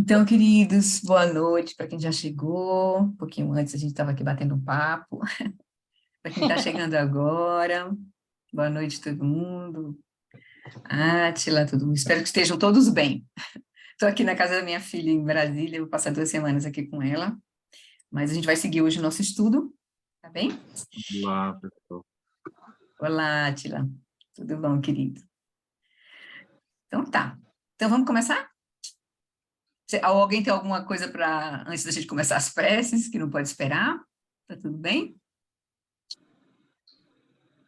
Então, queridos, boa noite para quem já chegou. Um pouquinho antes a gente estava aqui batendo um papo. Para quem está chegando agora, boa noite todo mundo. Átila, todo mundo. Espero que estejam todos bem. Estou aqui na casa da minha filha em Brasília, vou passar 2 semanas aqui com ela. Mas a gente vai seguir hoje o nosso estudo, tá bem? Olá, pessoal. Olá, Átila. Tudo bom, querido? Então tá. Então vamos começar? Alguém tem alguma coisa para, antes da gente começar as preces, que não pode esperar? Tá tudo bem?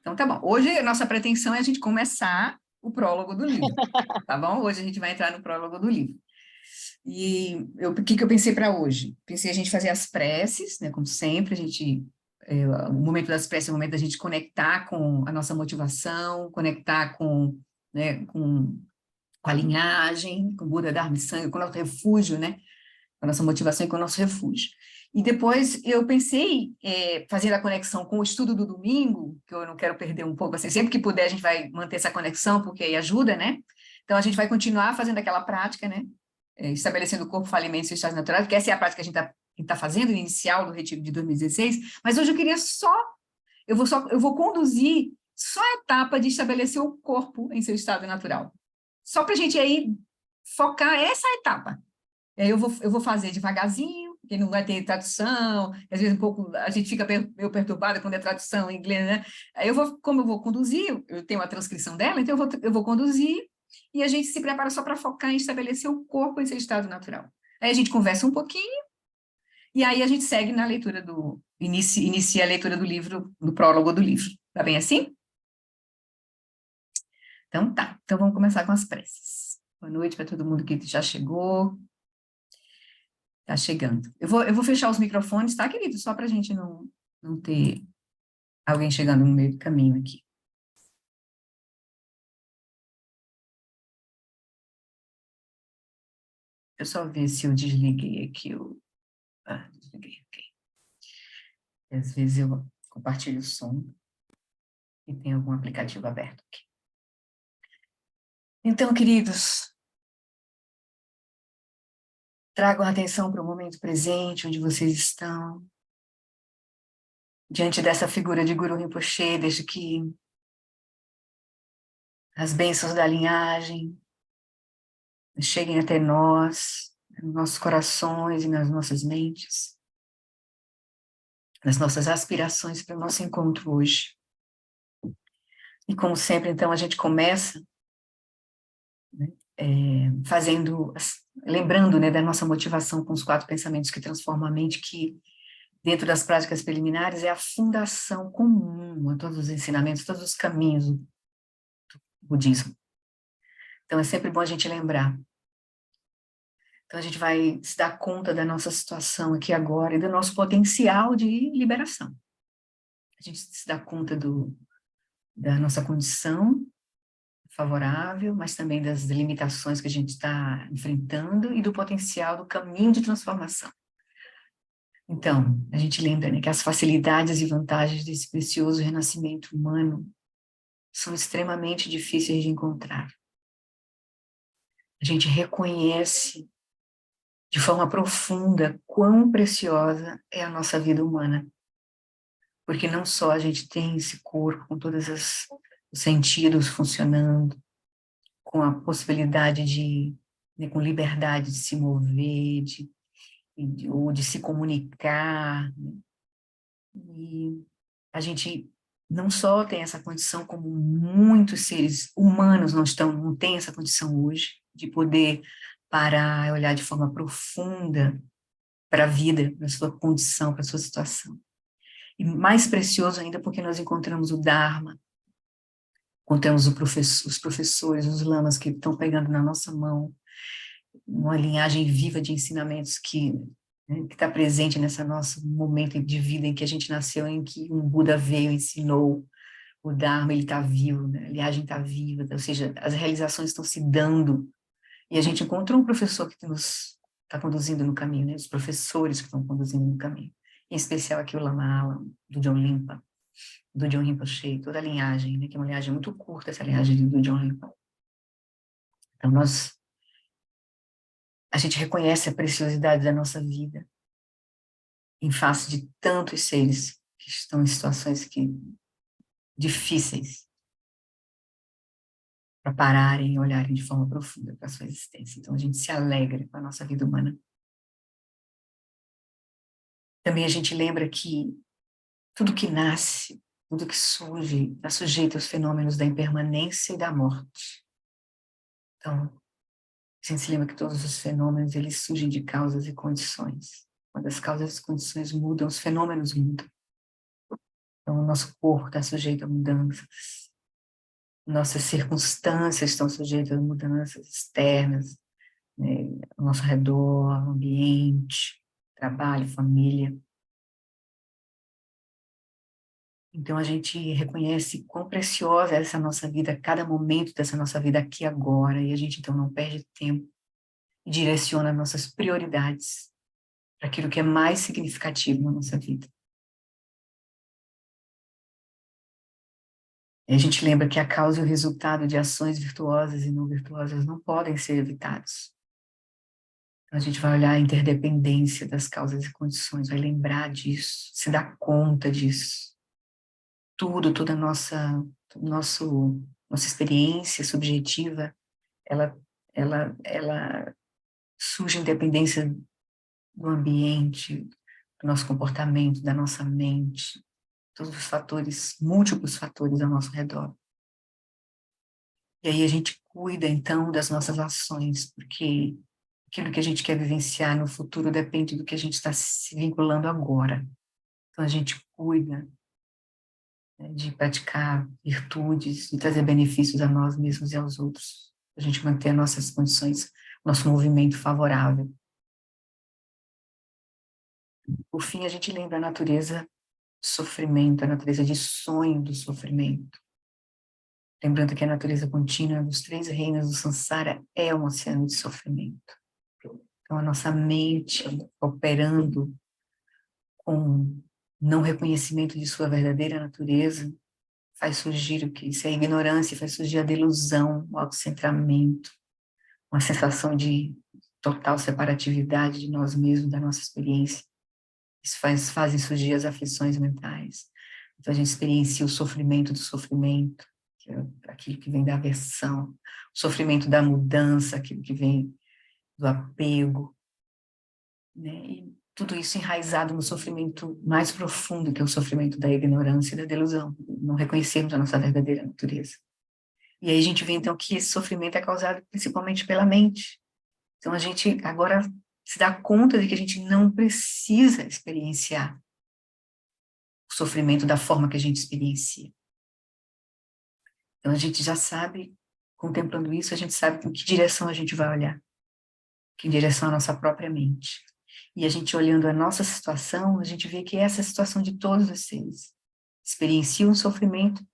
Então, tá bom. Hoje, a nossa pretensão é a gente começar o prólogo do livro, tá bom? Hoje a gente vai entrar no prólogo do livro. E o que eu pensei para hoje? Pensei a gente fazer as preces, né? Como sempre, o momento das preces é o momento da gente conectar com a nossa motivação, conectar né, com a linhagem, com o Buda, Dharma e Sangha, com o nosso refúgio, né? Com a nossa motivação e com o nosso refúgio. E depois eu pensei, fazer a conexão com o estudo do domingo, que eu não quero perder um pouco, assim, sempre que puder a gente vai manter essa conexão, porque aí ajuda, né? Então a gente vai continuar fazendo aquela prática, né? Estabelecendo o corpo, fala em mente e estados naturais, porque essa é a prática que a gente está fazendo, inicial do retiro de 2016, mas hoje eu queria eu vou conduzir só a etapa de estabelecer o corpo em seu estado natural. Só para a gente aí focar essa etapa. Eu vou fazer devagarzinho, porque não vai ter tradução, às vezes um pouco a gente fica meio perturbada quando é tradução em inglês, né? Como eu vou conduzir, eu tenho a transcrição dela, então eu vou conduzir e a gente se prepara só para focar em estabelecer o corpo em seu estado natural. Aí a gente conversa um pouquinho e aí a gente segue na leitura inicia a leitura do livro, do prólogo do livro. Tá bem assim? Então tá, então vamos começar com as preces. Boa noite para todo mundo que já chegou. Tá chegando. Eu vou fechar os microfones, tá, querido? Só para a gente não ter alguém chegando no meio do caminho aqui. Deixa eu só ver se eu desliguei aqui o. Ah, desliguei, ok. Às vezes eu compartilho o som e tem algum aplicativo aberto aqui. Então, queridos, tragam atenção para o momento presente, onde vocês estão. Diante dessa figura de Guru Rinpoche, desde que as bênçãos da linhagem cheguem até nós, nos nossos corações e nas nossas mentes, nas nossas aspirações para o nosso encontro hoje. E como sempre, então, a gente começa, né, lembrando, né, da nossa motivação com os 4 pensamentos que transformam a mente, que dentro das práticas preliminares é a fundação comum a todos os ensinamentos, todos os caminhos do budismo. Então é sempre bom a gente lembrar. Então a gente vai se dar conta da nossa situação aqui agora e do nosso potencial de liberação. A gente se dá conta da nossa condição favorável, mas também das limitações que a gente está enfrentando e do potencial do caminho de transformação. Então, a gente lembra, né, que as facilidades e vantagens desse precioso renascimento humano são extremamente difíceis de encontrar. A gente reconhece de forma profunda quão preciosa é a nossa vida humana, porque não só a gente tem esse corpo com todos os sentidos funcionando, com a possibilidade né, com liberdade de se mover, ou de se comunicar, né? E a gente não só tem essa condição, como muitos seres humanos não têm essa condição hoje, de poder parar e olhar de forma profunda para a vida, para a sua condição, para a sua situação. E mais precioso ainda porque nós encontramos o Dharma, encontramos os professores, os lamas que estão pegando na nossa mão, uma linhagem viva de ensinamentos né, que está presente nessa nosso momento de vida em que a gente nasceu, em que um Buda veio, ensinou, o Dharma, ele está vivo, né? A linhagem está viva, ou seja, as realizações estão se dando, e a gente encontrou um professor que nos está conduzindo no caminho, né? Os professores que estão conduzindo no caminho, em especial aqui o Lama Alam, do John Limpa, do John Rinpoche, toda a linhagem, né? Que é uma linhagem muito curta, essa linhagem do John Limpa. Então, nós A gente reconhece a preciosidade da nossa vida em face de tantos seres que estão em situações difíceis para pararem e olharem de forma profunda para a sua existência. Então, a gente se alegra com a nossa vida humana. Também a gente lembra que tudo que nasce, tudo que surge, está sujeito aos fenômenos da impermanência e da morte. Então, a gente se lembra que todos os fenômenos, eles surgem de causas e condições. Quando as causas e as condições mudam, os fenômenos mudam. Então, o nosso corpo está sujeito a mudanças. Nossas circunstâncias estão sujeitas a mudanças externas, né, ao nosso redor, ambiente, trabalho, família. Então, a gente reconhece quão preciosa é essa nossa vida, cada momento dessa nossa vida aqui agora, e a gente, então, não perde tempo e direciona nossas prioridades para aquilo que é mais significativo na nossa vida. E a gente lembra que a causa e o resultado de ações virtuosas e não virtuosas não podem ser evitados. Então, a gente vai olhar a interdependência das causas e condições, vai lembrar disso, se dar conta disso. Toda a nossa experiência subjetiva, ela, ela surge em dependência do ambiente, do nosso comportamento, da nossa mente, todos os fatores, múltiplos fatores ao nosso redor. E aí a gente cuida, então, das nossas ações, porque aquilo que a gente quer vivenciar no futuro depende do que a gente está se vinculando agora. Então, a gente cuida, né, de praticar virtudes, de trazer benefícios a nós mesmos e aos outros, a gente manter nossas condições, nosso movimento favorável. Por fim, a gente lembra a natureza de sofrimento, a natureza de sonho do sofrimento. Lembrando que a natureza contínua dos três reinos do Sansara é um oceano de sofrimento. Então, a nossa mente operando com não reconhecimento de sua verdadeira natureza faz surgir o que? Isso é a ignorância, faz surgir a delusão, o autocentramento, uma sensação de total separatividade de nós mesmos, da nossa experiência. Isso fazem surgir as aflições mentais. Então, a gente experiencia o sofrimento do sofrimento, que é aquilo que vem da aversão, o sofrimento da mudança, aquilo que vem do apego, né? E tudo isso enraizado no sofrimento mais profundo, que é o sofrimento da ignorância e da delusão, não reconhecermos a nossa verdadeira natureza. E aí a gente vê, então, que esse sofrimento é causado principalmente pela mente. Então, a gente agora se dá conta de que a gente não precisa experienciar o sofrimento da forma que a gente experiencia. Então, a gente já sabe, contemplando isso, a gente sabe em que direção a gente vai olhar, que direção a nossa própria mente. E a gente olhando a nossa situação, a gente vê que essa é a situação de todos os seres. Experienciam o sofrimento,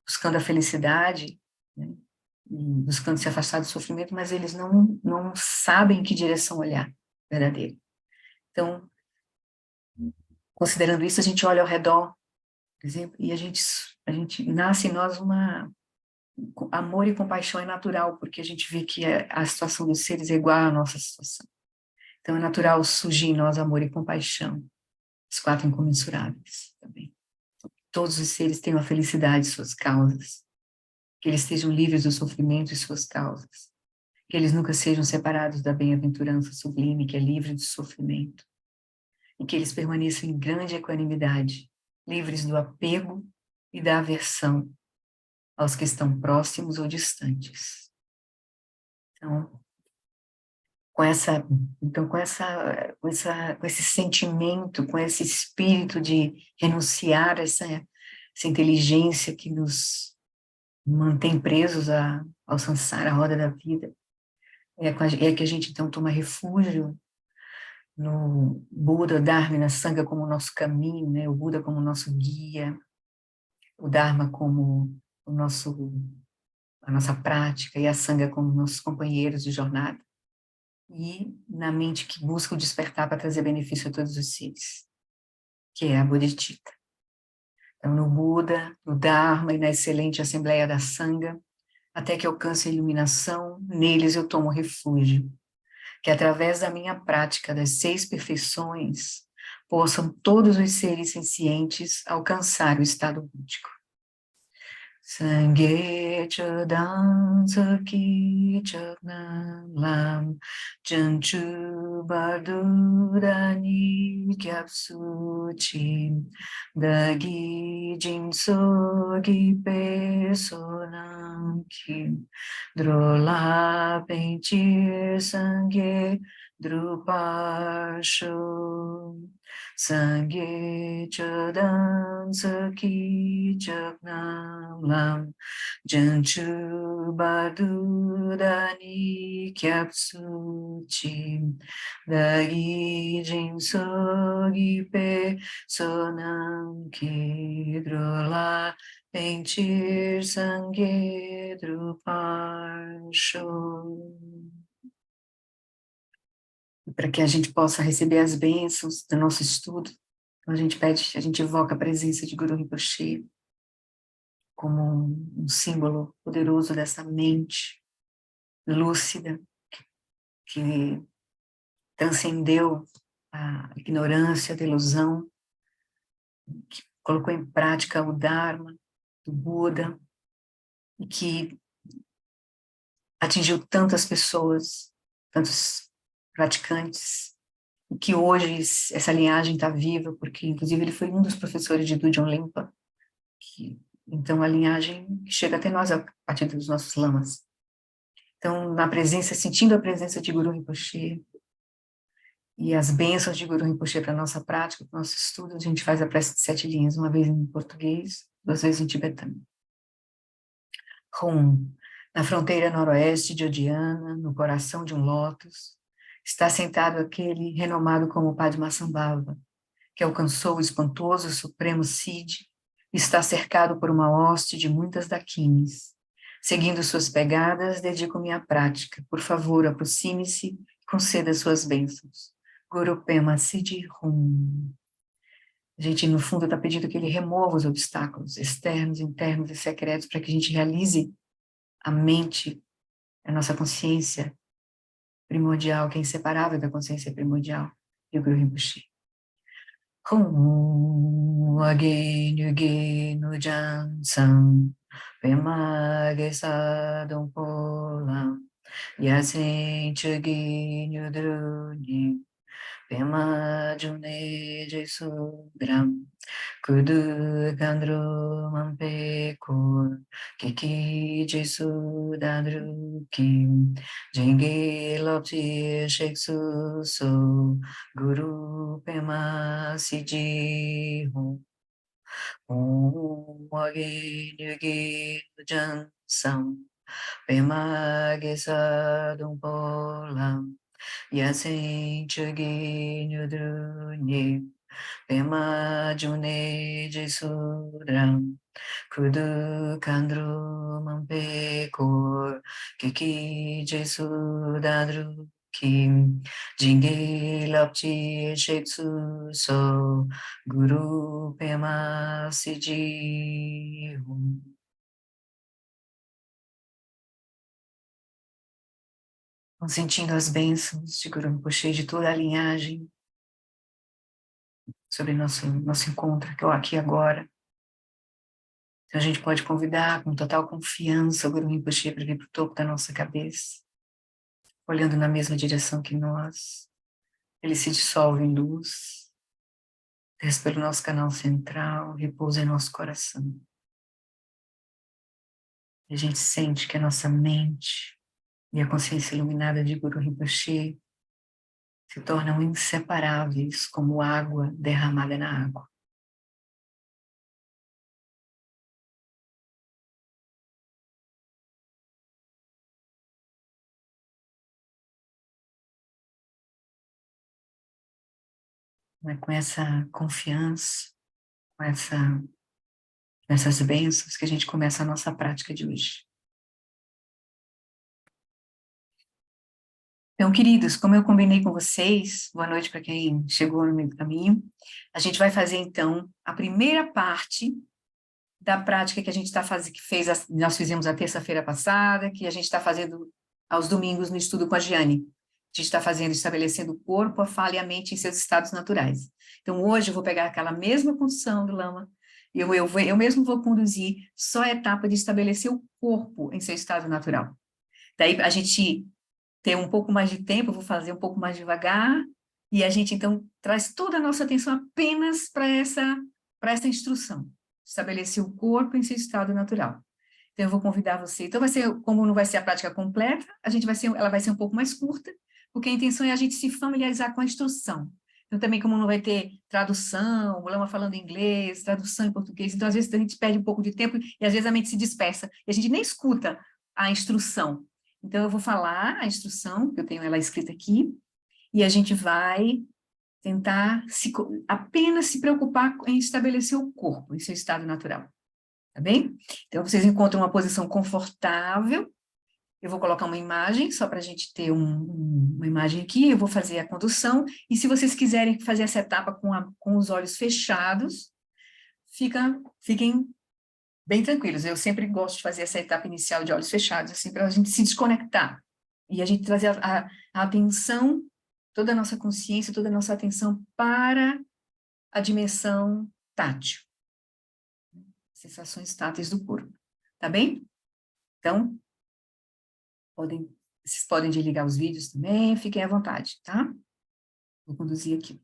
buscando a felicidade, né? Buscando se afastar do sofrimento, mas eles não sabem em que direção olhar verdadeiro. Então, considerando isso, a gente olha ao redor, por exemplo, e a gente nasce em nós amor e compaixão é natural, porque a gente vê que a situação dos seres é igual à nossa situação. Então, é natural surgir em nós amor e compaixão, os quatro incomensuráveis também. Todos os seres têm uma felicidade e suas causas, que eles estejam livres do sofrimento e suas causas, que eles nunca sejam separados da bem-aventurança sublime, que é livre do sofrimento, e que eles permaneçam em grande equanimidade, livres do apego e da aversão aos que estão próximos ou distantes. Então, com esse sentimento, com esse espírito de renunciar a essa inteligência que nos mantém presos ao samsara, a roda da vida, é que a gente então toma refúgio no Buda, Dharma e na Sangha como nosso caminho, né? O Buda como nosso guia, o Dharma como a nossa prática e a Sangha como nossos companheiros de jornada. E na mente que busca o despertar para trazer benefício a todos os seres, que é a Bodhicitta. Então, no Buda, no Dharma e na excelente Assembleia da Sangha, até que alcance a iluminação, neles eu tomo refúgio. que através da minha prática das 6 perfeições, possam todos os seres sencientes alcançar o estado búdico. Sangye chodam saki chaknam lam janchu bardurani kyapsu chim dagi jinso gi personam kim drola pentir sangye druparsho Sangye chodam saki chaknam lam janchu badudani kyapsu chim dagi jinso gipe sonam kidrola pentir sangye druparsho. Para que a gente possa receber as bênçãos do nosso estudo, então a gente evoca a presença de Guru Rinpoche como um símbolo poderoso dessa mente lúcida que transcendeu a ignorância, a ilusão, que colocou em prática o Dharma do Buda e que atingiu tantas pessoas, tantos praticantes, e que hoje essa linhagem está viva, porque inclusive ele foi um dos professores de Dudjom Limpa, então a linhagem chega até nós a partir dos nossos lamas. Então, sentindo a presença de Guru Rinpoche e as bênçãos de Guru Rinpoche para a nossa prática, para o nosso estudo, a gente faz a prece de 7 linhas, uma vez em português, 2 vezes em tibetano. Hum, na fronteira noroeste de Odiana, no coração de um lótus, está sentado aquele renomado como Padmasambhava, que alcançou o espantoso supremo Siddhi e está cercado por uma hoste de muitas dakinis. Seguindo suas pegadas, dedico minha prática. Por favor, aproxime-se e conceda suas bênçãos. Guru Pema Siddhi Hum. A gente, no fundo, está pedindo que ele remova os obstáculos externos, internos e secretos para que a gente realize a mente, a nossa consciência primordial, que é inseparável da consciência primordial, e o Guru Rinpoche. Hum, Agenu Genu Jansam, Pema Gesadam Polam, Yasen Chagenu Druni, Pema June Jesudram, Kudu Gandru Mampekor, Kiki Jesudandru Kim, Jenge Lopti Sheksu So, Guru Pema Siji Hum, Wage Nyugi Jansam, Pema Gesadum Polam, Yasen Chagi Nyudrunye, Pema June Jesudram, Kudu Kandru Mampekor, Kiki Jesudadru Kim, Jingi Lapchi Sheksu So, Guru Pema Siji Hum. Sentindo as bênçãos de Guru Rinpoche, de toda a linhagem, sobre nosso encontro aqui agora. Então a gente pode convidar com total confiança o Guru Rinpoche para vir para o topo da nossa cabeça, olhando na mesma direção que nós. Ele se dissolve em luz, desce pelo nosso canal central, repousa em nosso coração. E a gente sente que a nossa mente e a consciência iluminada de Guru Rinpoche se tornam inseparáveis como água derramada na água. Com essa confiança, com essas bênçãos que a gente começa a nossa prática de hoje. Então, queridos, como eu combinei com vocês, boa noite para quem chegou no meio do caminho, a gente vai fazer, então, a primeira parte da prática que a gente está fazendo, nós fizemos a terça-feira passada, que a gente está fazendo aos domingos no estudo com a Giane. gente está fazendo, estabelecendo o corpo, a fala e a mente em seus estados naturais. Então, hoje eu vou pegar aquela mesma condução do Lama, eu mesmo vou conduzir só a etapa de estabelecer o corpo em seu estado natural. Daí, a gente ter um pouco mais de tempo, eu vou fazer um pouco mais devagar, e a gente, então, traz toda a nossa atenção apenas para essa instrução, estabelecer o corpo em seu estado natural. Então, eu vou convidar você. Então, vai ser, como não vai ser a prática completa, ela vai ser um pouco mais curta, porque a intenção é a gente se familiarizar com a instrução. Então, também, como não vai ter tradução, o Lama falando inglês, tradução em português, então, às vezes, a gente perde um pouco de tempo e, às vezes, a mente se dispersa, e a gente nem escuta a instrução. Então, eu vou falar a instrução, que eu tenho ela escrita aqui, e a gente vai tentar apenas se preocupar em estabelecer o corpo em seu estado natural. Tá bem? Então, vocês encontram uma posição confortável. Eu vou colocar uma imagem, só para a gente ter uma imagem aqui. Eu vou fazer a condução. E se vocês quiserem fazer essa etapa com os olhos fechados, fiquem bem tranquilos. Eu sempre gosto de fazer essa etapa inicial de olhos fechados, assim, para a gente se desconectar. E a gente trazer a atenção, toda a nossa consciência, toda a nossa atenção para a dimensão tátil. Sensações táteis do corpo. Tá bem? Então, vocês podem desligar os vídeos também, fiquem à vontade, tá? Vou conduzir aqui.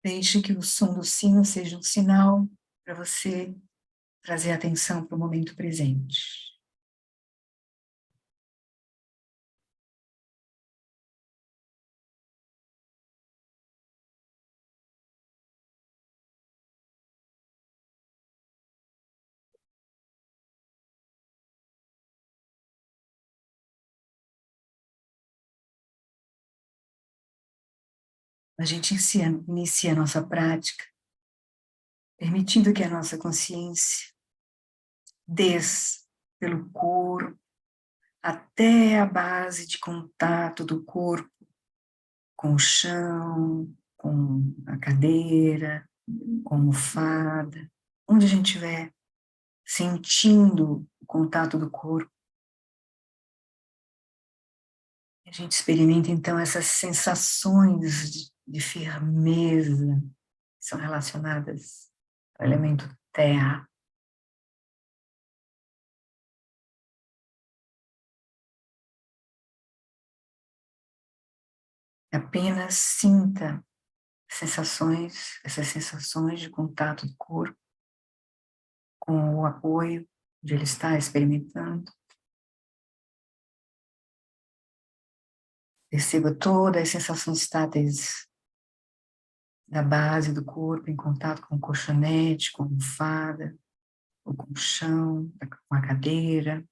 Deixe que o som do sino seja um sinal para você trazer atenção para o momento presente. A gente inicia a nossa prática, permitindo que a nossa consciência desça pelo corpo até a base de contato do corpo com o chão, com a cadeira, com a almofada, onde a gente estiver sentindo o contato do corpo. A gente experimenta, então, essas sensações de firmeza que são relacionadas ao elemento terra. Apenas sinta essas sensações de contato do corpo com o apoio onde ele está experimentando. Perceba todas as sensações táteis da base do corpo em contato com o colchonete, com a almofada, ou com o chão, com a cadeira.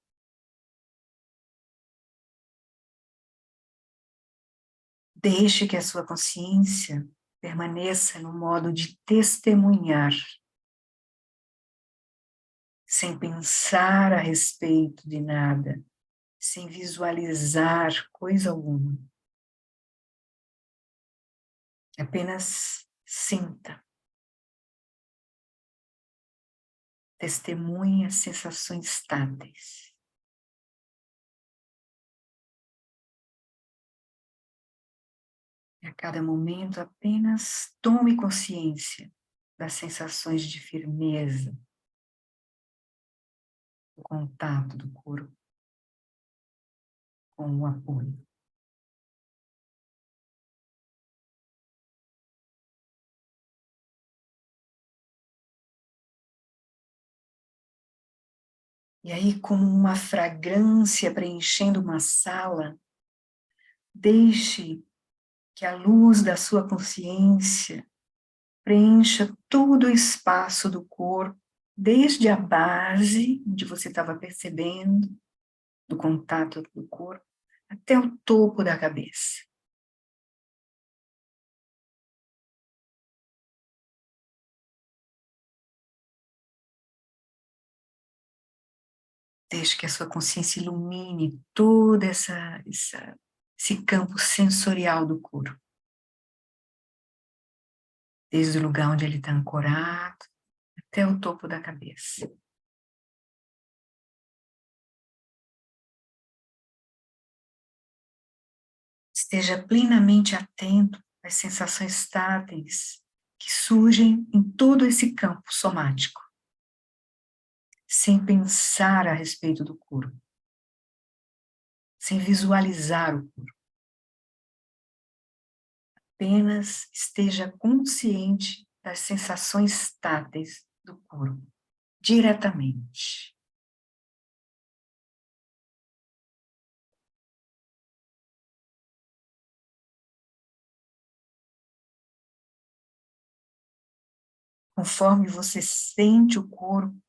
Deixe que a sua consciência permaneça no modo de testemunhar, sem pensar a respeito de nada, sem visualizar coisa alguma. Apenas sinta. Testemunhe as sensações táteis. E a cada momento apenas tome consciência das sensações de firmeza, do contato do corpo com o apoio. E aí, como uma fragrância preenchendo uma sala, deixe que a luz da sua consciência preencha todo o espaço do corpo, desde a base, onde você estava percebendo, do contato do corpo, até o topo da cabeça. Deixe que a sua consciência ilumine todo esse campo sensorial do corpo. Desde o lugar onde ele está ancorado, até o topo da cabeça. Esteja plenamente atento às sensações táteis que surgem em todo esse campo somático, sem pensar a respeito do corpo, sem visualizar o corpo. Apenas esteja consciente das sensações táteis do corpo, diretamente. Conforme você sente o corpo,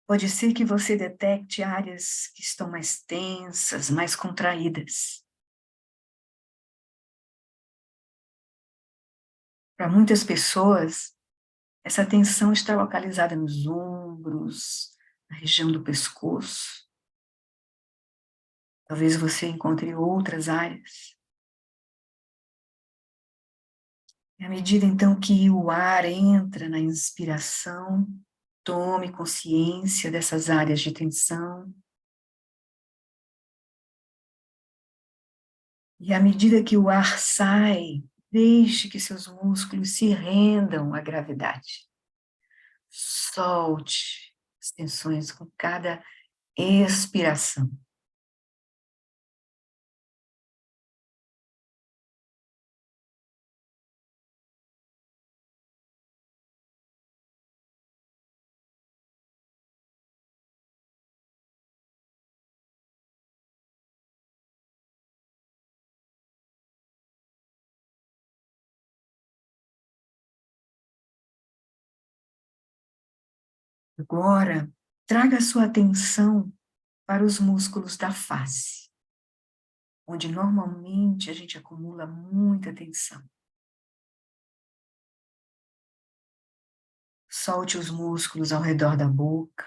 pode ser que você detecte áreas que estão mais tensas, mais contraídas. Para muitas pessoas, essa tensão está localizada nos ombros, na região do pescoço. Talvez você encontre outras áreas. E à medida, então, que o ar entra na inspiração, tome consciência dessas áreas de tensão. E à medida que o ar sai, deixe que seus músculos se rendam à gravidade. Solte as tensões com cada expiração. Agora, traga a sua atenção para os músculos da face, onde normalmente a gente acumula muita tensão. Solte os músculos ao redor da boca.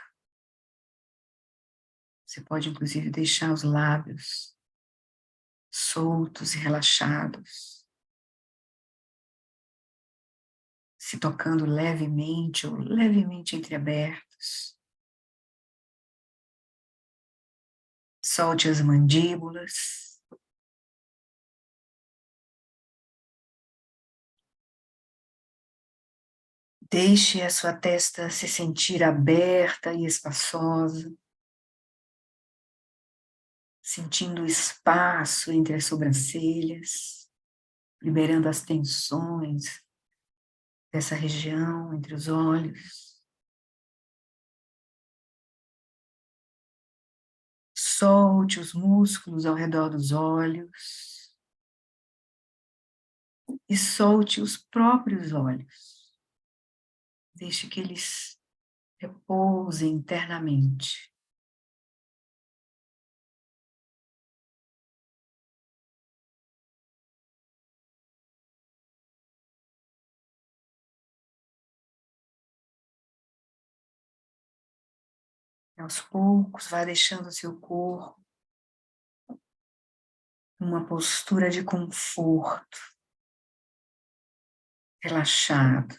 Você pode, inclusive, deixar os lábios soltos e relaxados, se tocando levemente ou levemente entreabertos. Solte as mandíbulas. Deixe a sua testa se sentir aberta e espaçosa, sentindo o espaço entre as sobrancelhas, liberando as tensões dessa região entre os olhos. Solte os músculos ao redor dos olhos e solte os próprios olhos. Deixe que eles repousem internamente. E aos poucos, vai deixando o seu corpo numa postura de conforto, relaxado.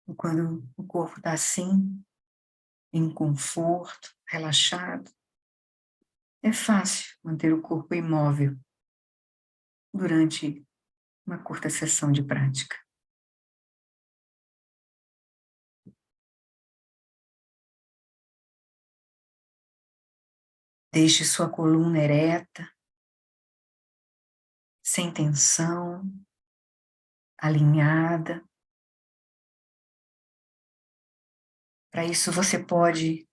E quando o corpo está assim, em conforto, relaxado, é fácil manter o corpo imóvel durante uma curta sessão de prática. Deixe sua coluna ereta, sem tensão, alinhada. Para isso, você pode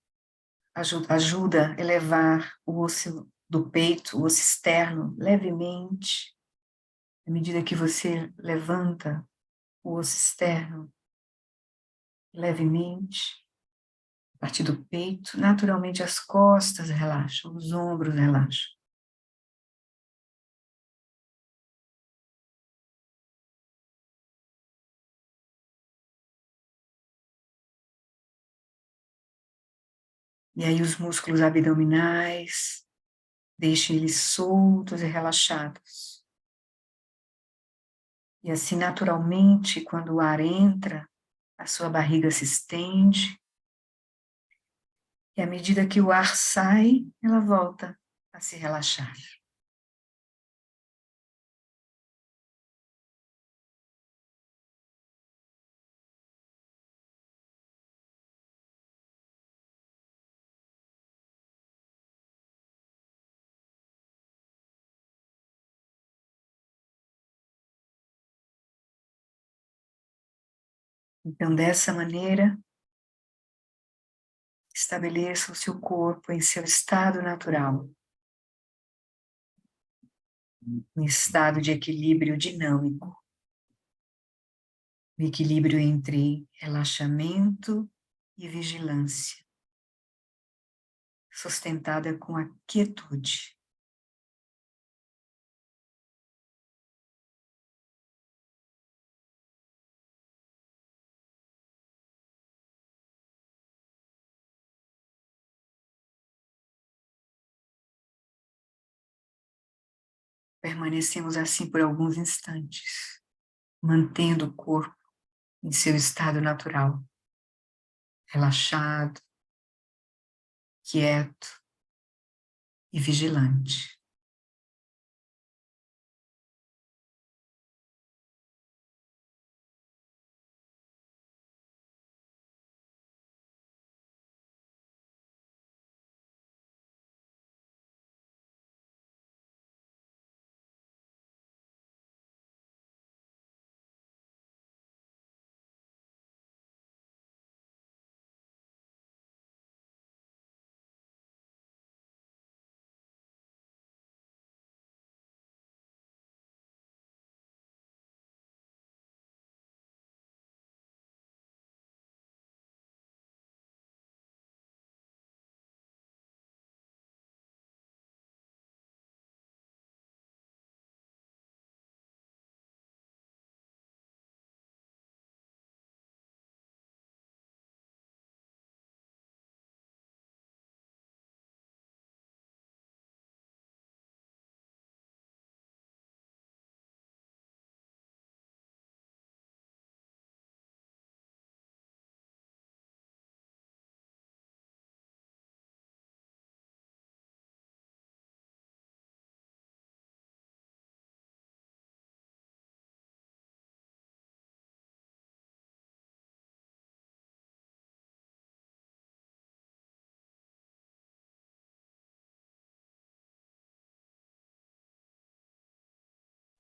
ajuda a elevar o osso do peito, o osso externo, levemente. À medida que você levanta o osso externo levemente, a partir do peito, naturalmente as costas relaxam, os ombros relaxam. E aí os músculos abdominais, deixem eles soltos e relaxados. E assim, naturalmente, quando o ar entra, a sua barriga se estende. E à medida que o ar sai, ela volta a se relaxar. Então, dessa maneira, estabeleça o seu corpo em seu estado natural, um estado de equilíbrio dinâmico, um equilíbrio entre relaxamento e vigilância, sustentada com a quietude. Permanecemos assim por alguns instantes, mantendo o corpo em seu estado natural, relaxado, quieto e vigilante.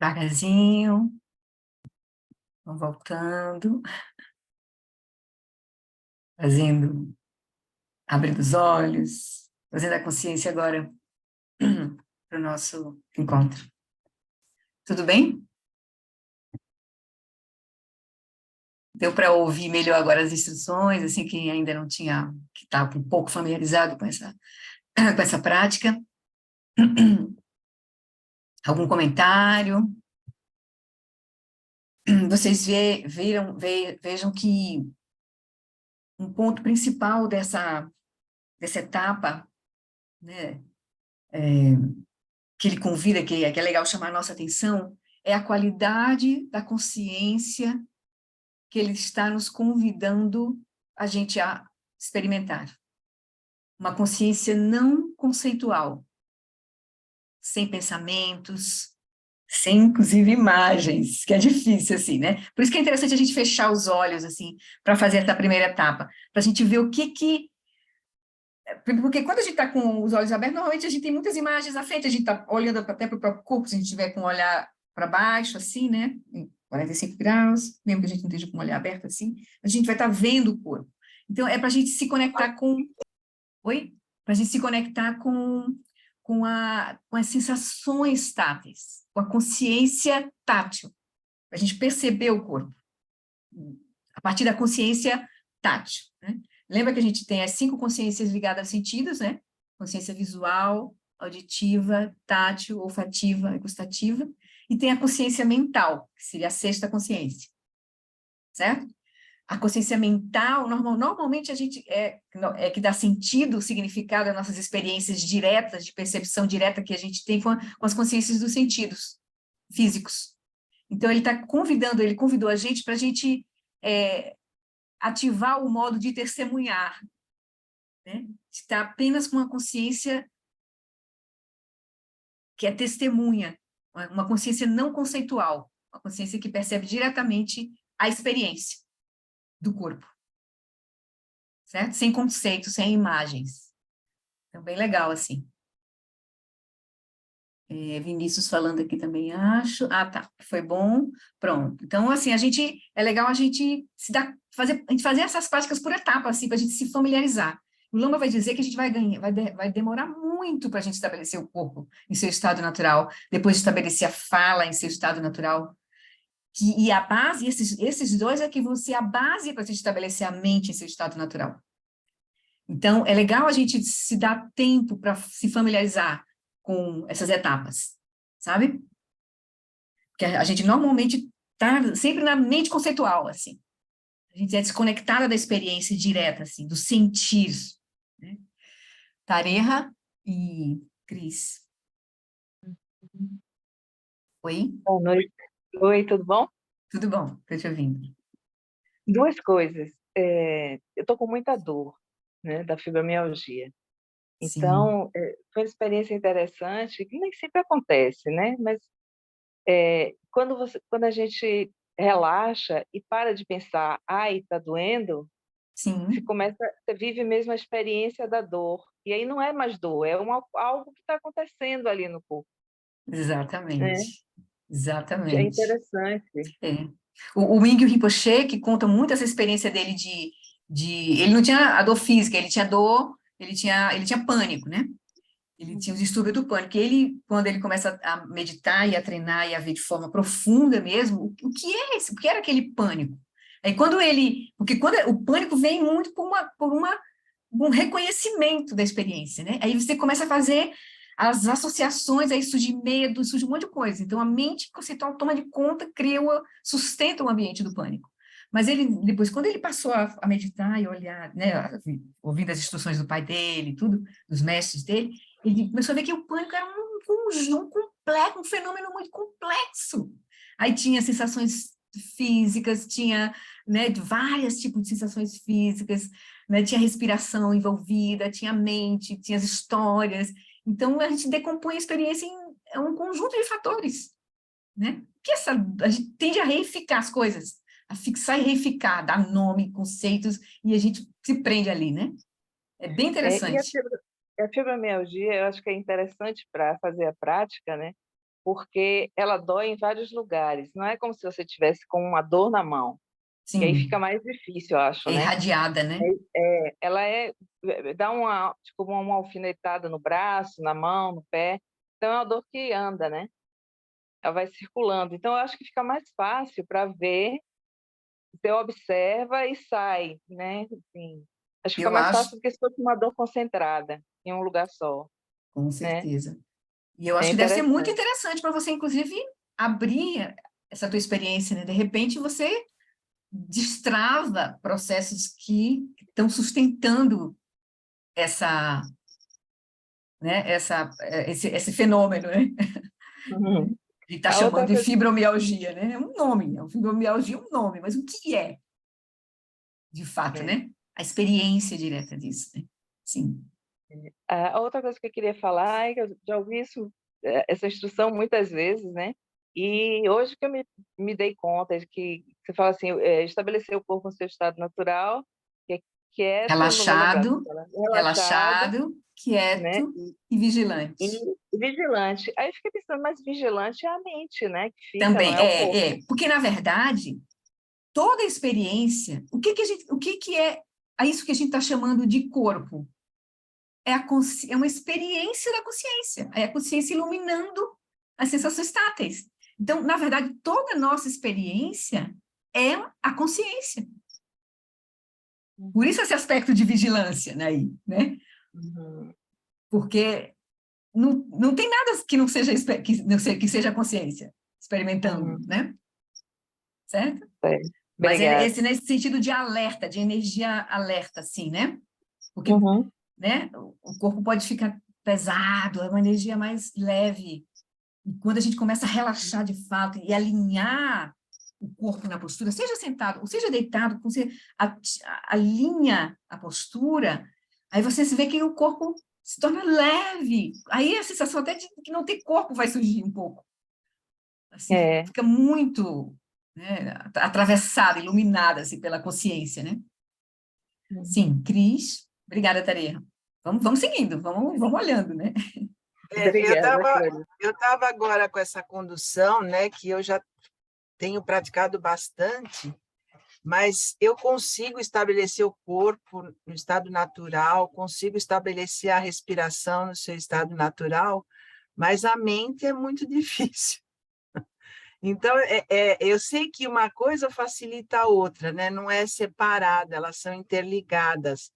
Devagarzinho, vão voltando, fazendo, abrindo os olhos, trazendo a consciência agora para o nosso encontro. Tudo bem? Deu para ouvir melhor agora as instruções, assim, quem ainda não tinha, que está um pouco familiarizado com com essa prática. Algum comentário? Vocês vejam que um ponto principal dessa etapa, né, que ele convida, que é legal chamar a nossa atenção, é a qualidade da consciência que ele está nos convidando a gente a experimentar. Uma consciência não conceitual, sem pensamentos, sem, inclusive, imagens, que é difícil, assim, né? Por isso que é interessante a gente fechar os olhos, assim, para fazer essa primeira etapa, para a gente ver o que... Porque quando a gente está com os olhos abertos, normalmente a gente tem muitas imagens à frente, a gente está olhando até para o próprio corpo, se a gente estiver com o olhar para baixo, assim, né? Em 45 graus, mesmo que a gente não esteja com o olhar aberto, assim, a gente vai estar vendo o corpo. Então, é para a gente se conectar com... Oi? Para a gente se conectar com as sensações táteis, com a consciência tátil, para a gente perceber o corpo, a partir da consciência tátil, né? Lembra que a gente tem as 5 consciências ligadas aos sentidos, né? Consciência visual, auditiva, tátil, olfativa e gustativa, e tem a consciência mental, que seria a 6ª consciência, certo? A consciência mental, normalmente a gente que dá sentido, significado às nossas experiências diretas, de percepção direta que a gente tem com as consciências dos sentidos físicos. Então, ele convidou a gente para a gente ativar o modo de testemunhar, né? De estar apenas com uma consciência que é testemunha, uma consciência não conceitual, uma consciência que percebe diretamente a experiência do corpo, certo? Sem conceitos, sem imagens. Então, bem legal, assim. Vinícius falando aqui também, acho. Ah, tá, foi bom. Pronto. Então, assim, é legal a gente fazer essas práticas por etapa, assim, para a gente se familiarizar. O Lama vai dizer que a gente vai demorar muito para a gente estabelecer o corpo em seu estado natural, depois de estabelecer a fala em seu estado natural. E a base, esses dois é que vão ser a base para a gente estabelecer a mente em seu estado natural. Então, é legal a gente se dar tempo para se familiarizar com essas etapas, sabe? Porque a gente normalmente está sempre na mente conceitual, assim. A gente é desconectada da experiência direta, assim, do sentir, né? Tareha e Cris. Oi? Boa noite. Oi, tudo bom? Tudo bom? Estou te ouvindo. Duas coisas. Eu estou com muita dor, né, da fibromialgia. Sim, Então, foi uma experiência interessante, que nem sempre acontece, né? Mas quando a gente relaxa e para de pensar, ai, está doendo, sim, você vive mesmo a experiência da dor. E aí não é mais dor, é algo que está acontecendo ali no corpo, né? exatamente. É Exatamente. interessante. É. O Wing Rinpoche, que conta muito essa experiência dele ele não tinha a dor física, ele tinha dor, ele tinha pânico, né? Ele tinha os distúrbios do pânico. Quando ele começa a meditar e a treinar e a ver de forma profunda mesmo, o que é esse? O que era aquele pânico? Porque quando o pânico vem muito um reconhecimento da experiência, né? Aí você começa a fazer as associações, aí surge medo, surge um monte de coisa. Então, a mente conceitual toma de conta, sustenta o ambiente do pânico. Mas depois, quando ele passou a meditar e olhar, né, ouvindo as instruções do pai dele, tudo, dos mestres dele, ele começou a ver que o pânico era um conjunto completo, um fenômeno muito complexo. Aí tinha sensações físicas, tinha, né, vários tipos de sensações físicas, né, tinha respiração envolvida, tinha mente, tinha as histórias. Então, a gente decompõe a experiência em um conjunto de fatores, né? A gente tende a reificar as coisas, a fixar e reificar, dar nome, conceitos, e a gente se prende ali, né? É bem E interessante. a fibromialgia, eu acho que é interessante para fazer a prática, né? Porque ela dói em vários lugares. Não é como se você tivesse com uma dor na mão, que aí fica Sim, mais difícil, eu acho, é né? irradiada, né? Ela dá tipo, uma alfinetada no braço, na mão, no pé. Então é uma dor que anda, né? Ela vai circulando. Então eu acho que fica mais fácil para ver, você observa e sai, né? Assim, acho que fica Eu mais acho, fácil do que se fosse uma dor concentrada em um lugar só, com né? certeza. E eu acho É que deve ser muito interessante. interessante para você, inclusive, abrir essa tua experiência, né? De repente, você destrava processos que estão sustentando essa, né, esse fenômeno, né? Uhum. A gente está A chamando outra de coisa, fibromialgia, né? É um nome, fibromialgia é um nome, mas o que é, de fato, é, né? A experiência direta disso, né? Sim, a outra coisa que eu queria falar é que eu já ouvi essa instrução muitas vezes, né? E hoje que eu me dei conta de que você fala assim, estabelecer o corpo no seu estado natural, que é quieto, não vou lembrar, relaxado, relaxado, né? quieto e vigilante. E vigilante. Aí eu fiquei pensando, mas vigilante é a mente, né? Que fica, não Também, é o corpo. porque, na verdade, toda experiência, o que que é isso que a gente está chamando de corpo? É uma experiência da consciência, é a consciência iluminando as sensações táteis. Então, na verdade, toda a nossa experiência é a consciência. Por Uhum. isso esse aspecto de vigilância, né, aí, né? Uhum. Porque não tem nada que não seja que seja consciência experimentando, Uhum. né? Certo? É. Mas Obrigada. esse nesse sentido de alerta, de energia alerta, assim, né? Porque, Uhum. né, o corpo pode ficar pesado, é uma energia mais leve. E quando a gente começa a relaxar de fato e alinhar o corpo na postura, seja sentado ou seja deitado, você alinha a postura, aí você se vê que o corpo se torna leve. Aí a sensação até de que não ter corpo vai surgir um pouco. Assim, É. fica muito, né, atravessada, iluminada assim, pela consciência, né? Uhum. Sim, Cris. Obrigada, Tareia. Vamos seguindo, vamos olhando, né? Eu Obrigada, estava Cláudia. agora com essa condução, né, que eu já tenho praticado bastante, mas eu consigo estabelecer o corpo no estado natural, consigo estabelecer a respiração no seu estado natural, mas a mente é muito difícil. Então, eu sei que uma coisa facilita a outra, né? Não é separada, elas são interligadas.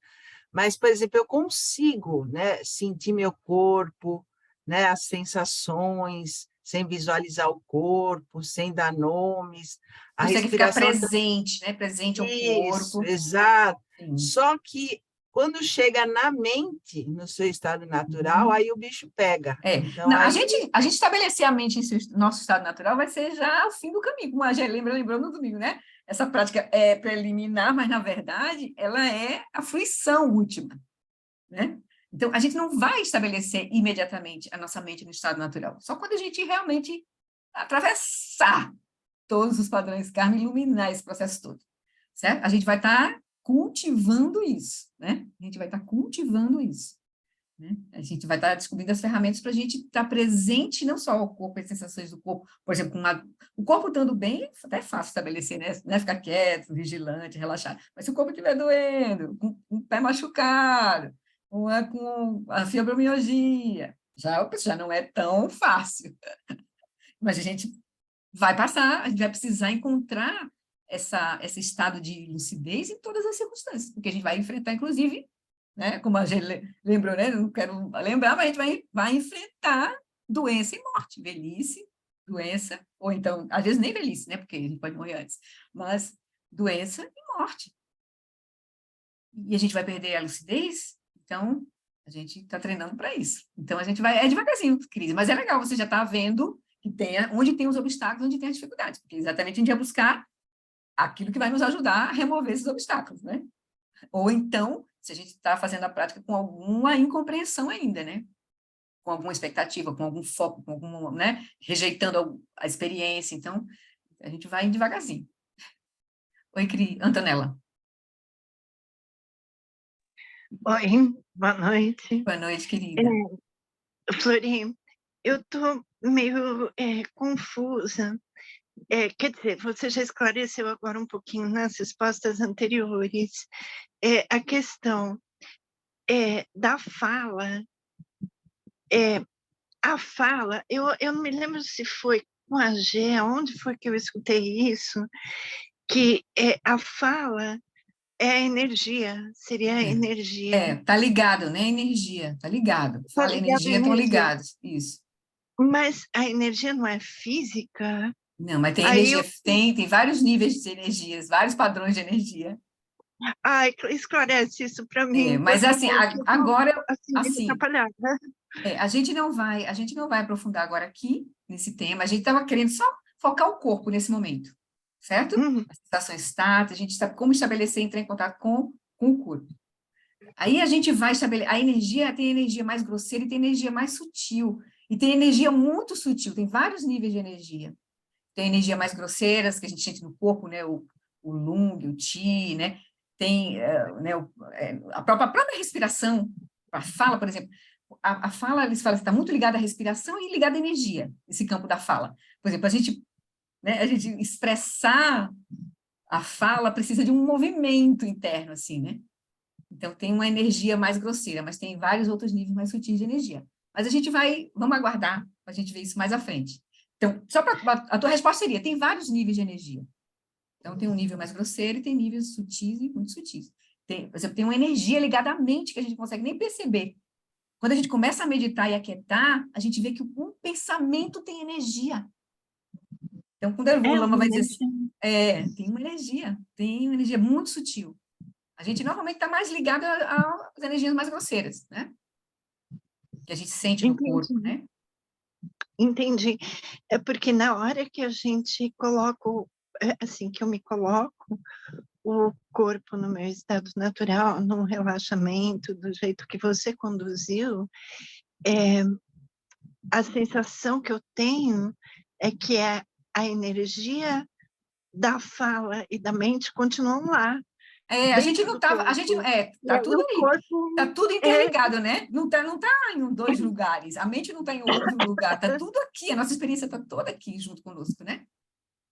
Mas, por exemplo, eu consigo, né, sentir meu corpo, né, as sensações, sem visualizar o corpo, sem dar nomes, a Consegue ficar respiração. presente, né? Presente ao Isso, corpo. exato. Sim. Só que quando chega na mente, no seu estado natural, aí o bicho pega. Então, Não, aí a gente estabelecer a mente em nosso estado natural vai ser já o fim do caminho, como a gente lembrou no domingo, né? Essa prática é preliminar, mas, na verdade, ela é a fruição última, né? Então, a gente não vai estabelecer imediatamente a nossa mente no estado natural, só quando a gente realmente atravessar todos os padrões karma e iluminar esse processo todo, certo? A gente vai estar cultivando isso, né? A gente vai estar cultivando isso. Né? A gente vai estar descobrindo as ferramentas para a gente estar presente, não só o corpo e as sensações do corpo, por exemplo, o corpo estando bem, até é fácil estabelecer, né? Não é ficar quieto, vigilante, relaxado. Mas se o corpo estiver doendo, com o pé machucado, com a fibromialgia, já não é tão fácil. Mas a gente vai passar, a gente vai precisar encontrar esse estado de lucidez em todas as circunstâncias, porque a gente vai enfrentar, inclusive, né, como a gente lembrou, né, não quero lembrar, mas a gente vai enfrentar doença e morte, velhice, doença, ou então, às vezes nem velhice, né, porque a gente pode morrer antes, mas doença e morte. E a gente vai perder a lucidez, então a gente está treinando para isso. Então a gente vai, é devagarzinho, Cris, mas é legal, você já está vendo que onde tem os obstáculos, onde tem as dificuldades, porque exatamente a gente vai buscar aquilo que vai nos ajudar a remover esses obstáculos, né? Ou então, se a gente está fazendo a prática com alguma incompreensão ainda, né? Com alguma expectativa, com algum foco, com algum, né? Rejeitando a experiência, então a gente vai devagarzinho. Oi, Antonella. Oi, boa noite. Boa noite, querida. Florim, eu estou meio confusa. Quer dizer, você já esclareceu agora um pouquinho nas respostas anteriores. A questão da fala, a fala, eu não me lembro se foi com a Gé, onde foi que eu escutei isso, que a fala é a energia, seria a energia. Tá ligado, né? Energia, tá ligado. Tá Fala e ligado à energia estão energia. ligados, isso. Mas a energia não é física? Não, mas tem Aí energia, tem vários níveis de energias, vários padrões de energia. Ai, esclarece isso para mim, Mas por assim, favor, que eu tô, agora, meio assim, atrapalhada. a gente não vai aprofundar agora aqui nesse tema, a gente estava querendo só focar o corpo nesse momento, certo? As sensações estáticas, a gente sabe como estabelecer, entrar em contato com o corpo. Aí a gente vai estabelecer, a energia tem energia mais grosseira e tem energia mais sutil, e tem energia muito sutil, tem vários níveis de energia. Tem energia mais grosseiras, que a gente sente no corpo, né, o lung, o chi, né, tem né, a própria respiração, a fala, por exemplo, a fala, eles falam que está muito ligada à respiração e ligada à energia, esse campo da fala. Por exemplo, a gente expressar a fala precisa de um movimento interno, assim, né? Então, tem uma energia mais grosseira, mas tem vários outros níveis mais sutis de energia. Mas vamos aguardar para a gente ver isso mais à frente. Então, só para a tua resposta seria, tem vários níveis de energia. Então, tem um nível mais grosseiro e tem níveis sutis e muito sutis. Por exemplo, tem uma energia ligada à mente que a gente não consegue nem perceber. Quando a gente começa a meditar e aquietar, a gente vê que um pensamento tem energia. Então, quando o Lama vai dizer assim, energia. tem uma energia muito sutil. A gente normalmente está mais ligado às energias mais grosseiras, né? Que a gente sente no corpo, Entendi. né? Entendi. É porque na hora que a gente coloca, assim, que eu me coloco, o corpo no meu estado natural, no relaxamento, do jeito que você conduziu, a sensação que eu tenho é que a energia da fala e da mente continuam lá, A gente dentro não do tava, corpo. E tá aí tudo o aí, tá corpo tudo é interligado, né? Não tá em dois lugares, a mente não está em outro lugar, tá tudo aqui, a nossa experiência está toda aqui junto conosco, né?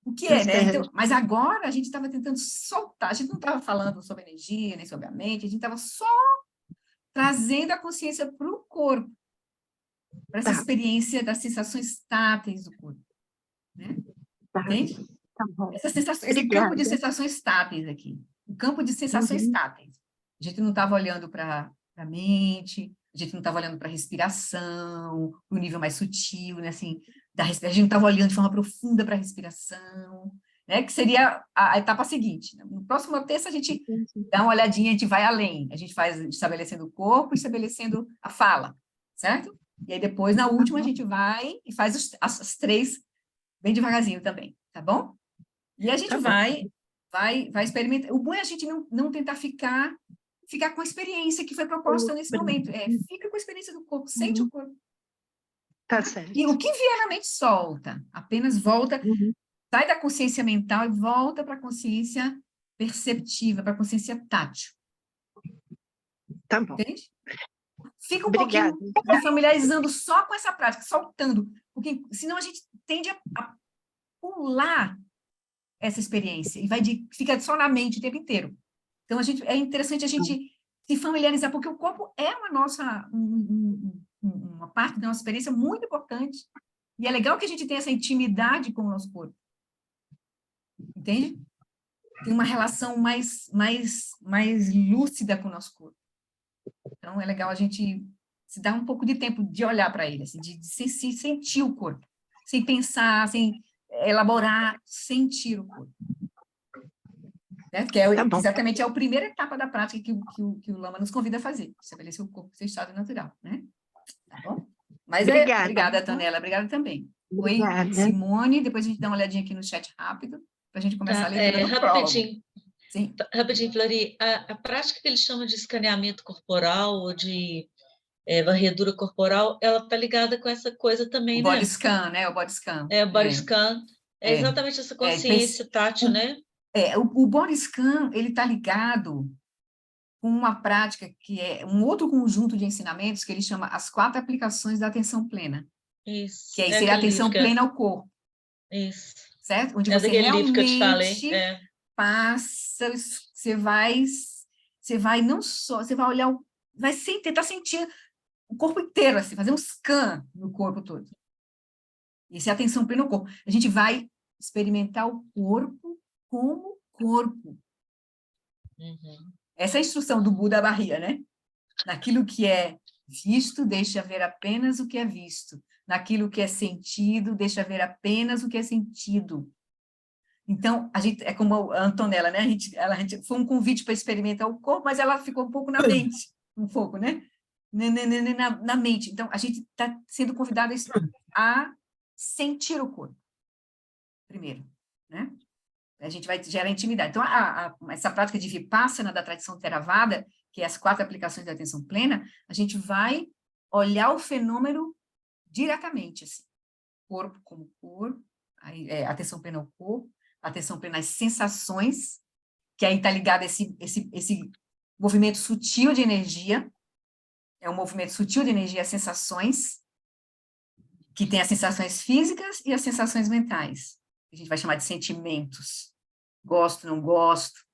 O que é, né? Então, certo. mas agora a gente estava tentando soltar, a gente não estava falando sobre energia, nem sobre a mente, a gente estava só trazendo a consciência para o corpo, para essa Tá, experiência das sensações táteis do corpo, né? tá, Entende? tá bom. Esse campo de Obrigada. sensações táteis aqui, o campo de sensações Uhum. táteis. A gente não estava olhando para a mente, a gente não estava olhando para a respiração, o nível mais sutil, né, assim, a gente não estava olhando de forma profunda para a respiração, né, que seria a etapa seguinte. Né? No próximo texto, a gente Entendi. dá uma olhadinha, a gente vai além, a gente faz estabelecendo o corpo, estabelecendo a fala, certo? E aí depois, na última, a gente vai e faz as três bem devagarzinho também, tá bom? E a gente Tá bom. vai experimentar. O bom é a gente não tentar ficar com a experiência que foi proposta nesse momento. Fica com a experiência do corpo, sente o Uhum. corpo. Tá E o certo. que vier na mente, solta. Apenas volta, Uhum. sai da consciência mental e volta para a consciência perceptiva, para a consciência tátil. Tá bom. Entende? Fica um Obrigada. pouquinho se familiarizando só com essa prática, soltando. Porque senão a gente tende a pular essa experiência e fica só na mente o tempo inteiro. Então, é interessante a gente se familiarizar, porque o corpo é uma parte da nossa experiência muito importante. E é legal que a gente tenha essa intimidade com o nosso corpo. Entende? Tem uma relação mais lúcida com o nosso corpo. Então, é legal a gente se dar um pouco de tempo de olhar para ele, assim, de sentir o corpo. Sem pensar, sem elaborar, sentir o corpo. Né? Que Tá bom. exatamente a primeira etapa da prática que o Lama nos convida a fazer, estabelecer o corpo em seu estado natural, né? Tá bom? Mas Obrigada. obrigada, Tonela, obrigada também. Oi, Obrigada. Simone, depois a gente dá uma olhadinha aqui no chat rápido, para a gente começar a leitura do prólogo. Sim. Rapidinho, Flori, a prática que eles chamam de escaneamento corporal ou de varredura corporal, ela está ligada com essa coisa também, O né? body scan, né? O body scan. O body scan. É exatamente essa consciência tátil, né? O body scan, ele está ligado com uma prática que é um outro conjunto de ensinamentos que ele chama as 4 aplicações da atenção plena. Isso. Que aí seria a atenção plena ao corpo. Isso. Certo? Onde você daquele livro que eu te falei. realmente passa, você vai não só, você vai olhar, vai tentar sentir o corpo inteiro, assim, fazer um scan no corpo todo. Isso é atenção plena ao corpo. A gente vai experimentar o corpo como corpo. Uhum. Essa é a instrução do Buda Barria, né? Naquilo que é visto, deixa ver apenas o que é visto. Naquilo que é sentido, deixa ver apenas o que é sentido. Então, a gente, é como a Antonella, né? A gente foi um convite para experimentar o corpo, mas ela ficou um pouco na mente, um pouco, né? Na mente. Então, a gente está sendo convidado a sentir o corpo, primeiro, né? A gente vai gerar intimidade. Então, essa prática de Vipassana da tradição Theravada, que é as 4 aplicações da atenção plena, a gente vai olhar o fenômeno diretamente, assim. Corpo como corpo, atenção plena ao corpo, atenção plena às sensações, que aí está ligado a esse movimento sutil de energia, é um movimento sutil de energia, as sensações, que tem as sensações físicas e as sensações mentais, que a gente vai chamar de sentimentos, gosto, não gosto,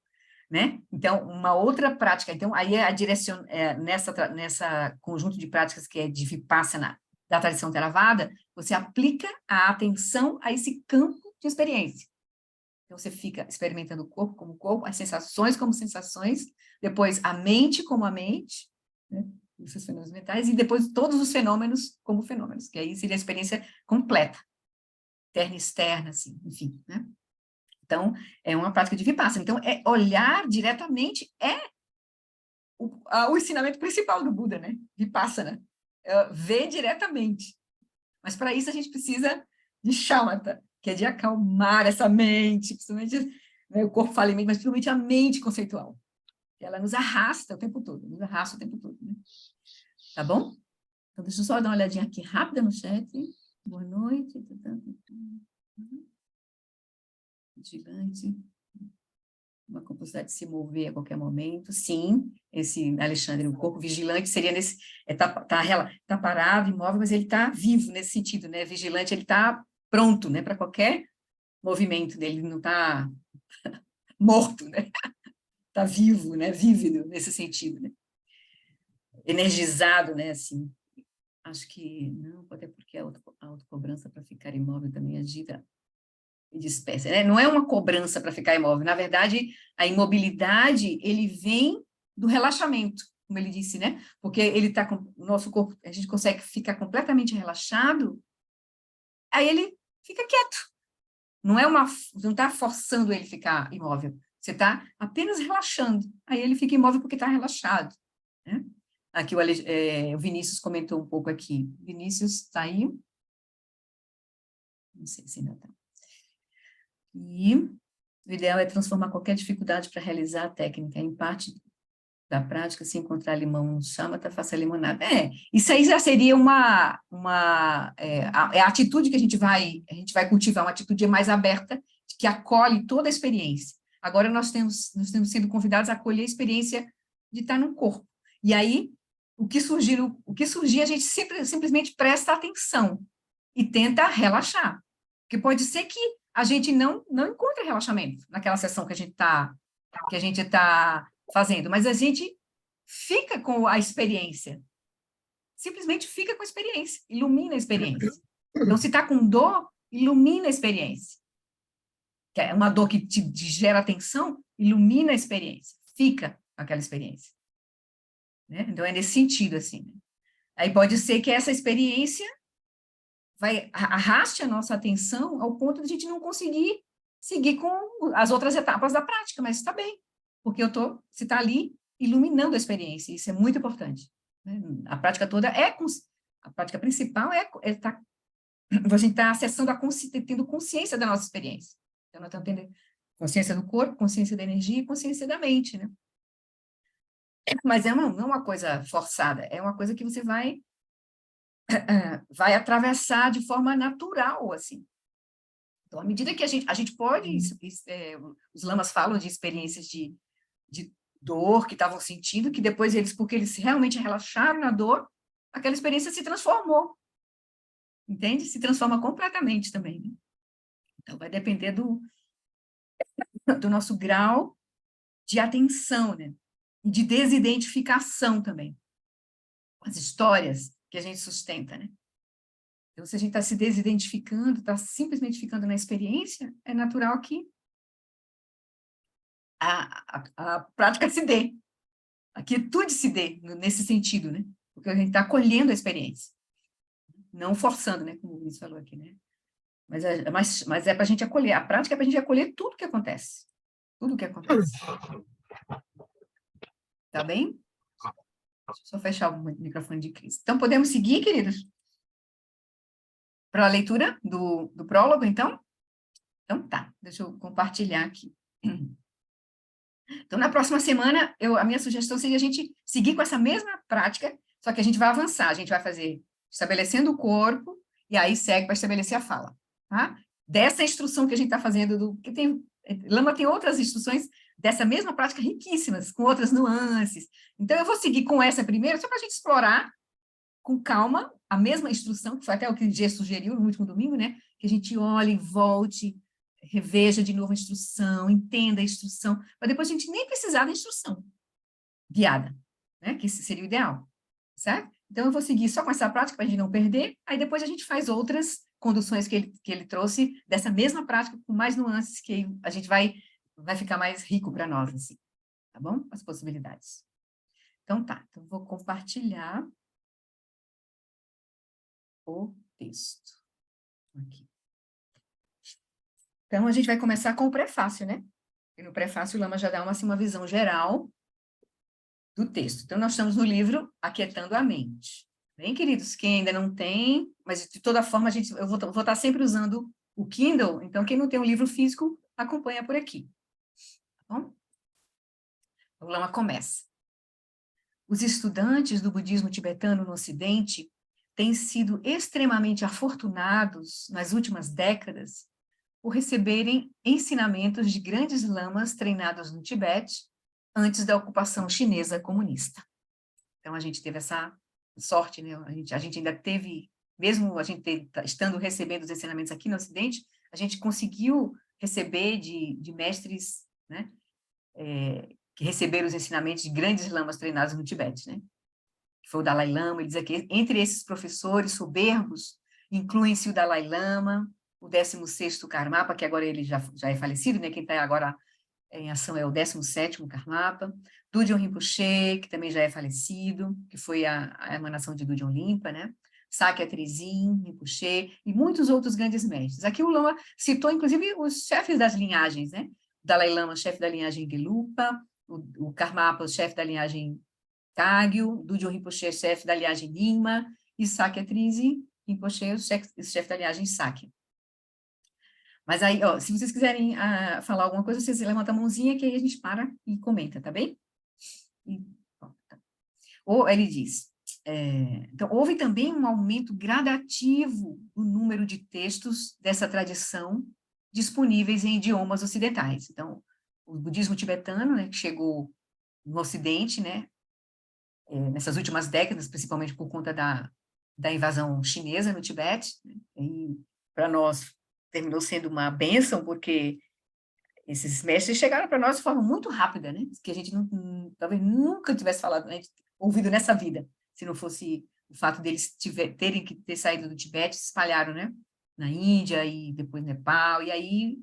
né? Então, uma outra prática, então, aí a direção, nessa conjunto de práticas que é de Vipassana, da tradição Theravada, você aplica a atenção a esse campo de experiência. Então, você fica experimentando o corpo como corpo, as sensações como sensações, depois a mente como a mente, né? Esses fenômenos mentais, e depois todos os fenômenos como fenômenos, que aí seria a experiência completa. interna e externa, assim, enfim, né? Então, é uma prática de Vipassana. Então, olhar diretamente o ensinamento principal do Buda, né? Vipassana. Ver diretamente. Mas, para isso, a gente precisa de shamatha, que é de acalmar essa mente, principalmente, né, o corpo fala em mente, mas principalmente a mente conceitual. Ela nos arrasta o tempo todo, né? Tá bom? Então, deixa eu só dar uma olhadinha aqui rápida no chat. Boa noite. Vigilante. Uma capacidade de se mover a qualquer momento. Sim, esse Alexandre, o corpo vigilante seria nesse... Tá parado, imóvel, mas ele está vivo nesse sentido, né? Vigilante, ele está pronto, né? Para qualquer movimento dele, ele não está morto, né? Está vivo, né? Vívido nesse sentido, né? Energizado, né? Assim. Acho que não, até porque a autocobrança para ficar imóvel também agita e dispersa, né? Não é uma cobrança para ficar imóvel, na verdade, a imobilidade, ele vem do relaxamento, como ele disse, né? Porque ele está com o nosso corpo, a gente consegue ficar completamente relaxado, aí ele fica quieto. Não está forçando ele ficar imóvel, você está apenas relaxando, aí ele fica imóvel porque está relaxado, né? Aqui o Vinícius comentou um pouco aqui. Vinícius está aí? Não sei se ainda está. E o ideal é transformar qualquer dificuldade para realizar a técnica. Em parte da prática, se encontrar limão no shamatha, faça limonada. Isso aí já seria a atitude que a gente vai cultivar, uma atitude mais aberta, que acolhe toda a experiência. Agora nós temos sido convidados a acolher a experiência de estar no corpo. E aí, o que surgir, a gente simplesmente presta atenção e tenta relaxar. Porque pode ser que a gente não encontre relaxamento naquela sessão que a gente tá fazendo, mas a gente fica com a experiência. Simplesmente fica com a experiência, ilumina a experiência. Então, se está com dor, ilumina a experiência. Que é uma dor que te gera tensão, ilumina a experiência. Fica com aquela experiência. Né? Então, é nesse sentido, assim. Né? Aí pode ser que essa experiência arraste a nossa atenção ao ponto de a gente não conseguir seguir com as outras etapas da prática, mas está bem, porque você está ali iluminando a experiência, isso é muito importante. Né? A prática toda a prática principal a gente está acessando tendo consciência da nossa experiência. Então, nós estamos tendo consciência do corpo, consciência da energia e consciência da mente, né? Mas não é uma coisa forçada, é uma coisa que você vai atravessar de forma natural, assim. Então, à medida que a gente pode, os lamas falam de experiências de dor que estavam sentindo, que depois porque eles realmente relaxaram na dor, aquela experiência se transformou, entende? Se transforma completamente também. Né? Então, vai depender do nosso grau de atenção, né? E de desidentificação também, com as histórias que a gente sustenta, né? Então, se a gente está se desidentificando, está simplesmente ficando na experiência, é natural que a prática se dê, a quietude se dê nesse sentido, né? Porque a gente está acolhendo a experiência, não forçando, né? Como o Luiz falou aqui, né? Mas é para a gente acolher, a prática é para a gente acolher tudo que acontece. Tudo que acontece. Tá bem? Deixa eu só fechar o microfone de Cris. Então, podemos seguir, queridos? Para a leitura do prólogo, então? Então, tá. Deixa eu compartilhar aqui. Então, na próxima semana, a minha sugestão seria a gente seguir com essa mesma prática, só que a gente vai avançar, a gente vai fazer estabelecendo o corpo, e aí segue para estabelecer a fala, tá? Dessa instrução que a gente está fazendo, Lama tem outras instruções dessa mesma prática riquíssimas, com outras nuances. Então, eu vou seguir com essa primeiro, só para a gente explorar com calma a mesma instrução, que foi até o que o G sugeriu no último domingo, né? Que a gente olhe, volte, reveja de novo a instrução, entenda a instrução, para depois a gente nem precisar da instrução guiada, né? Que esse seria o ideal, certo? Então, eu vou seguir só com essa prática para a gente não perder, aí depois a gente faz outras conduções que ele trouxe dessa mesma prática, com mais nuances, que a gente vai ficar mais rico para nós, assim, tá bom? As possibilidades. Então, tá. Então, vou compartilhar o texto aqui. Então, a gente vai começar com o prefácio, né? E no prefácio, o Lama já dá assim, uma visão geral do texto. Então, nós estamos no livro Aquietando a Mente. Bem, queridos, quem ainda não tem, mas de toda forma, eu vou estar sempre usando o Kindle, então quem não tem um livro físico, acompanha por aqui. Tá bom? O Lama começa. Os estudantes do budismo tibetano no Ocidente têm sido extremamente afortunados nas últimas décadas por receberem ensinamentos de grandes lamas treinados no Tibete antes da ocupação chinesa comunista. Então, a gente teve essa sorte, né? A gente ainda teve, mesmo a gente estando recebendo os ensinamentos aqui no Ocidente, a gente conseguiu receber de mestres, né? Que receberam os ensinamentos de grandes lamas treinados no Tibete, né? Que foi o Dalai Lama. Ele diz aqui, entre esses professores soberbos, incluem-se o Dalai Lama, o 16º Karmapa, que agora ele já é falecido, né? Quem está agora em ação é o 17º Karmapa, Dudjom Rinpoche, que também já é falecido, que foi a emanação de Dudjom Limpa, né? Sakya Trizin, Rinpoche, e muitos outros grandes mestres. Aqui o Lama citou, inclusive, os chefes das linhagens, né? Dalai Lama, chefe da linhagem Gelupa, o Karmapa, chefe da linhagem Kagyu, Dudjom Rinpoche, chefe da linhagem Nyingma, e Sakya Trizin Rinpoche, o chefe da linhagem Sakya. Mas aí, ó, se vocês quiserem falar alguma coisa, vocês levantam a mãozinha, que aí a gente para e comenta, tá bem? Ou ele diz, então, houve também um aumento gradativo do número de textos dessa tradição disponíveis em idiomas ocidentais. Então, o budismo tibetano, né, que chegou no Ocidente, né, nessas últimas décadas, principalmente por conta da invasão chinesa no Tibete, né, e para nós terminou sendo uma bênção, porque esses mestres chegaram para nós de forma muito rápida, né? Que a gente talvez nunca tivesse falado, né? Ouvido nessa vida, se não fosse o fato deles terem que ter saído do Tibete, se espalharam, né? Na Índia e depois Nepal, e aí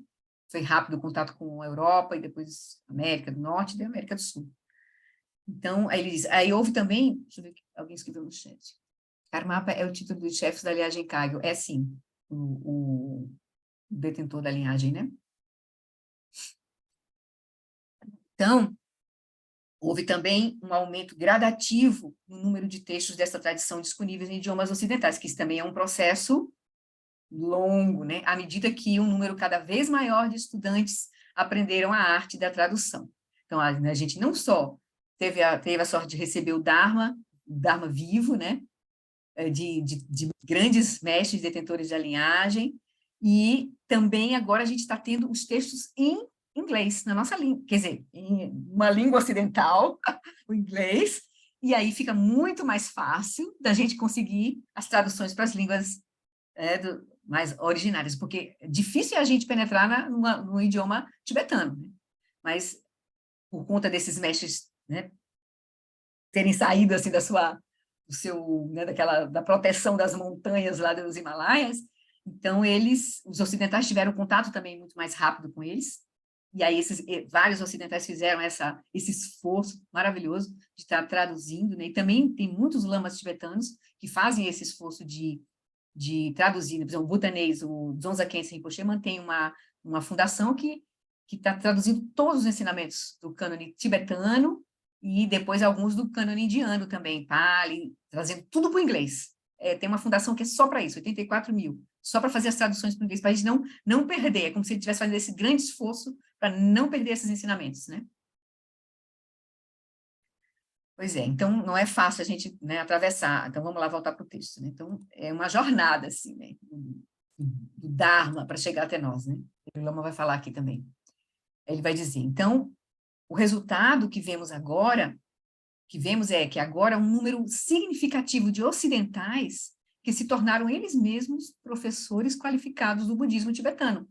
foi rápido o contato com a Europa e depois América do Norte e América do Sul. Então, aí ele diz, aí houve também, deixa eu ver, alguém escreveu no chat, Karmapa é o título dos chefes da linhagem Kagyu, é sim, o detentor da linhagem, né? Então, houve também um aumento gradativo no número de textos dessa tradição disponíveis em idiomas ocidentais, que isso também é um processo longo, né? À medida que um número cada vez maior de estudantes aprenderam a arte da tradução. Então, a gente não só teve a sorte de receber o Dharma vivo, né? De grandes mestres detentores da linhagem, e também agora a gente está tendo os textos em inglês, na nossa língua, quer dizer, em uma língua ocidental, o inglês, e aí fica muito mais fácil da gente conseguir as traduções para as línguas mais originárias, porque é difícil a gente penetrar no idioma tibetano, né? Mas por conta desses mestres, né, terem saído assim da proteção das montanhas lá dos Himalaias, então os ocidentais tiveram contato também muito mais rápido com eles, e aí vários ocidentais fizeram esse esforço maravilhoso de estar traduzindo, né? E também tem muitos lamas tibetanos que fazem esse esforço de traduzir, por exemplo, o butanês, o Dzongsa Khyentse Rinpoche, mantém uma fundação que está traduzindo todos os ensinamentos do cânone tibetano, e depois alguns do cânone indiano também, Pali, trazendo tudo para o inglês. Tem uma fundação que é só para isso, 84 mil, só para fazer as traduções para o inglês, para a gente não perder, é como se ele estivesse fazendo esse grande esforço para não perder esses ensinamentos, né? Pois é, então não é fácil a gente, né, atravessar, então vamos lá voltar para o texto, né? Então é uma jornada, assim, né, do Dharma para chegar até nós, né? O Lama vai falar aqui também. Ele vai dizer, então, o resultado que vemos é que agora um número significativo de ocidentais que se tornaram eles mesmos professores qualificados do budismo tibetano,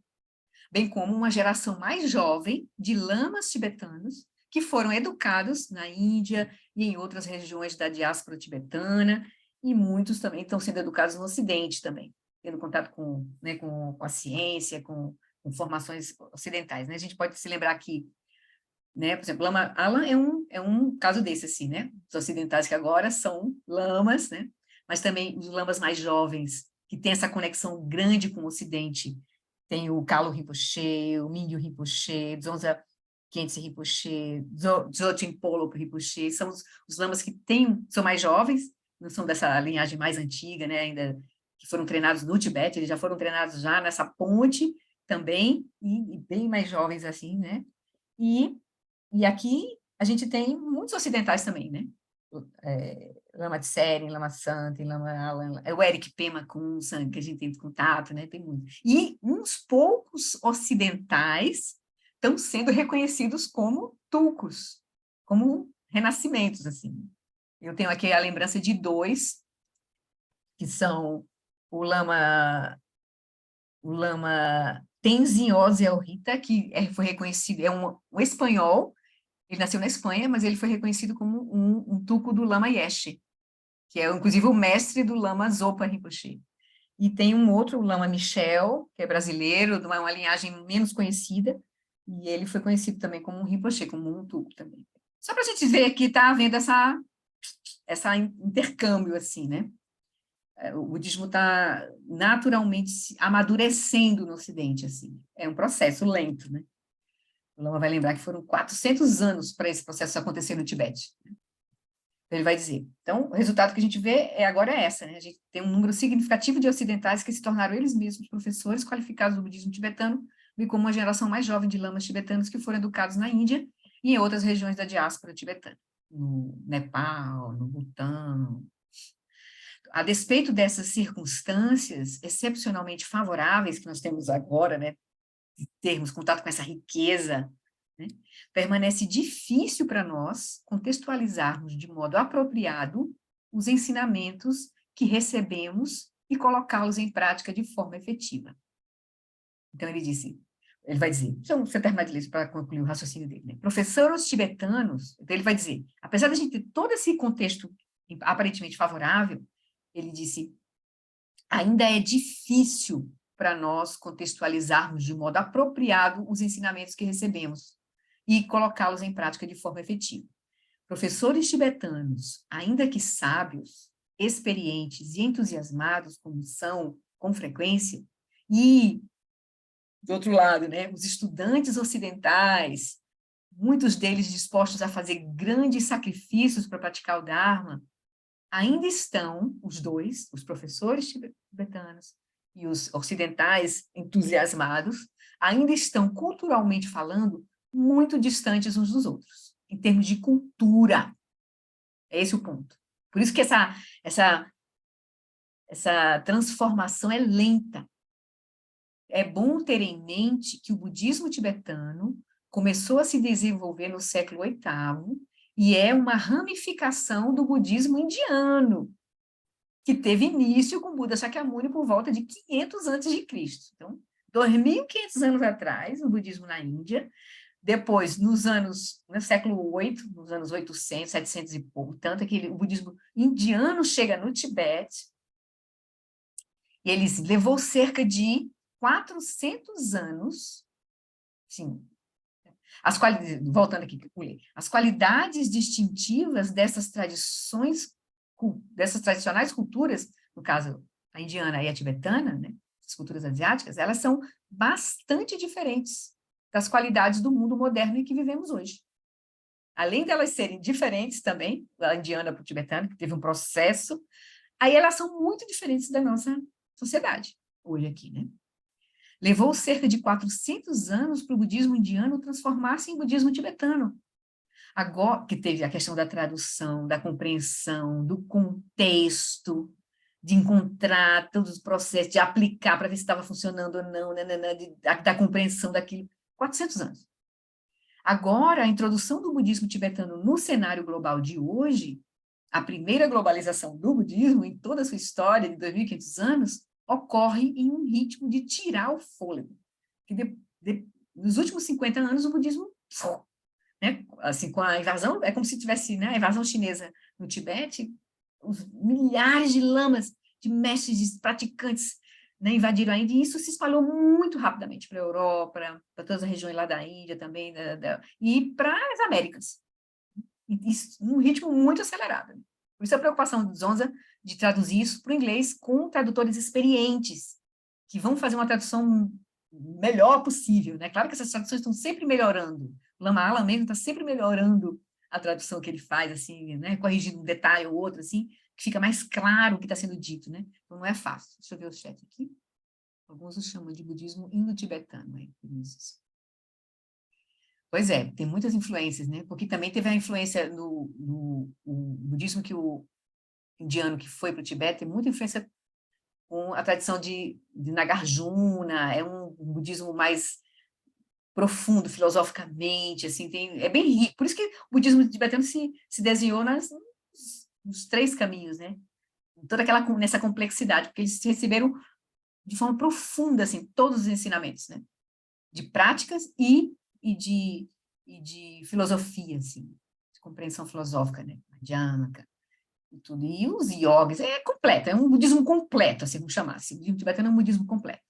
bem como uma geração mais jovem de lamas tibetanos que foram educados na Índia e em outras regiões da diáspora tibetana, e muitos também estão sendo educados no Ocidente também, tendo contato com a ciência, com formações ocidentais, né? A gente pode se lembrar aqui, né? Por exemplo, Lama Alan é um caso desse, assim, né? Os ocidentais que agora são lamas, né? Mas também os lamas mais jovens, que têm essa conexão grande com o Ocidente, tem o Kalu Rinpoche, o Mingyur Rinpoche, Dzongsa Khyentse Rinpoche, Dzogchen Polo Rinpoche, são os lamas que são mais jovens, não são dessa linhagem mais antiga, né, ainda que foram treinados no Tibete, eles já foram treinados já nessa ponte também, e bem mais jovens assim, né, e aqui a gente tem muitos ocidentais também, né, Lama Tseren, Lama Santen, Lama Alan, o Eric Pema Kunsan, que a gente tem contato, né, tem muito. E uns poucos ocidentais estão sendo reconhecidos como tulcos, como renascimentos, assim. Eu tenho aqui a lembrança de 2, que são o Lama Tenzin Oz El Rita, que foi reconhecido, é um espanhol, ele nasceu na Espanha, mas ele foi reconhecido como um tulco do Lama Yeshe, que é, inclusive, o mestre do Lama Zopa Rinpoche. E tem um outro, o Lama Michel, que é brasileiro, de uma linhagem menos conhecida, e ele foi conhecido também como um Rinpoche, como um tulco também. Só para a gente ver que está havendo essa intercâmbio, assim, né? O budismo está naturalmente amadurecendo no Ocidente, assim. É um processo lento, né? O Lama vai lembrar que foram 400 anos para esse processo acontecer no Tibete. Ele vai dizer. Então, o resultado que a gente vê agora é essa, né? A gente tem um número significativo de ocidentais que se tornaram eles mesmos professores qualificados do budismo tibetano, bem como uma geração mais jovem de lamas tibetanos que foram educados na Índia e em outras regiões da diáspora tibetana, no Nepal, no Butão. A despeito dessas circunstâncias excepcionalmente favoráveis que nós temos agora, né, de termos contato com essa riqueza, né, permanece difícil para nós contextualizarmos de modo apropriado os ensinamentos que recebemos e colocá-los em prática de forma efetiva. Então, ele vai dizer, deixa eu terminar de ler para concluir o raciocínio dele, né? Professores tibetanos, então ele vai dizer, apesar de a gente ter todo esse contexto aparentemente favorável, ele disse, ainda é difícil para nós contextualizarmos de modo apropriado os ensinamentos que recebemos e colocá-los em prática de forma efetiva. Professores tibetanos, ainda que sábios, experientes e entusiasmados, como são com frequência, e, do outro lado, né, os estudantes ocidentais, muitos deles dispostos a fazer grandes sacrifícios para praticar o Dharma, ainda estão, os dois, os professores tibetanos e os ocidentais entusiasmados, ainda estão, culturalmente falando, muito distantes uns dos outros, em termos de cultura. É esse o ponto. Por isso que essa transformação é lenta. É bom ter em mente que o budismo tibetano começou a se desenvolver no século VIII e é uma ramificação do budismo indiano, que teve início com Buda Shakyamuni por volta de 500 a.C. Então, 2.500 anos atrás, o budismo na Índia. Depois, no século VIII, nos anos 800, 700 e pouco, tanto que o budismo indiano chega no Tibete, e ele levou cerca de 400 anos, sim, voltando aqui, as qualidades distintivas dessas tradicionais culturas, no caso, a indiana e a tibetana, né, as culturas asiáticas, elas são bastante diferentes das qualidades do mundo moderno em que vivemos hoje. Além de elas serem diferentes também, a indiana para o tibetano, que teve um processo, aí elas são muito diferentes da nossa sociedade, hoje aqui, né? Levou cerca de 400 anos para o budismo indiano transformar-se em budismo tibetano. Agora que teve a questão da tradução, da compreensão, do contexto, de encontrar todos os processos, de aplicar para ver se estava funcionando ou não, da compreensão daquilo. 400 anos. Agora, a introdução do budismo tibetano no cenário global de hoje, a primeira globalização do budismo em toda a sua história de 2.500 anos, ocorre em um ritmo de tirar o fôlego. Nos últimos 50 anos, o budismo, né, assim, com a invasão, é como se tivesse, né, a invasão chinesa no Tibete, os milhares de lamas, de mestres, de praticantes, né, invadiram a Índia, e isso se espalhou muito rapidamente para a Europa, para todas as regiões lá da Índia também, e para as Américas, isso, num ritmo muito acelerado. Por isso a preocupação do Dzongsa de traduzir isso para o inglês com tradutores experientes, que vão fazer uma tradução melhor possível, né? Claro que essas traduções estão sempre melhorando. O Lama Ala mesmo está sempre melhorando a tradução que ele faz, assim, né? Corrigindo um detalhe ou outro, assim, que fica mais claro o que está sendo dito, né? Então, não é fácil. Deixa eu ver o chat aqui. Alguns o chamam de budismo indo-tibetano, né? Pois é, tem muitas influências, né? Porque também teve a influência no budismo que o indiano que foi para o Tibete, tem muita influência com a tradição de Nagarjuna, é um budismo mais profundo, filosoficamente, assim, é bem rico. Por isso que o budismo tibetano se desenhou nos 3 caminhos, né? Toda nessa complexidade, porque eles receberam de forma profunda, assim, todos os ensinamentos, né? De práticas e de filosofia, assim, de compreensão filosófica, né? Madhyamaka, e tudo. E os yogis, é completo, é um budismo completo, assim, vamos chamar assim. O budismo tibetano é um budismo completo.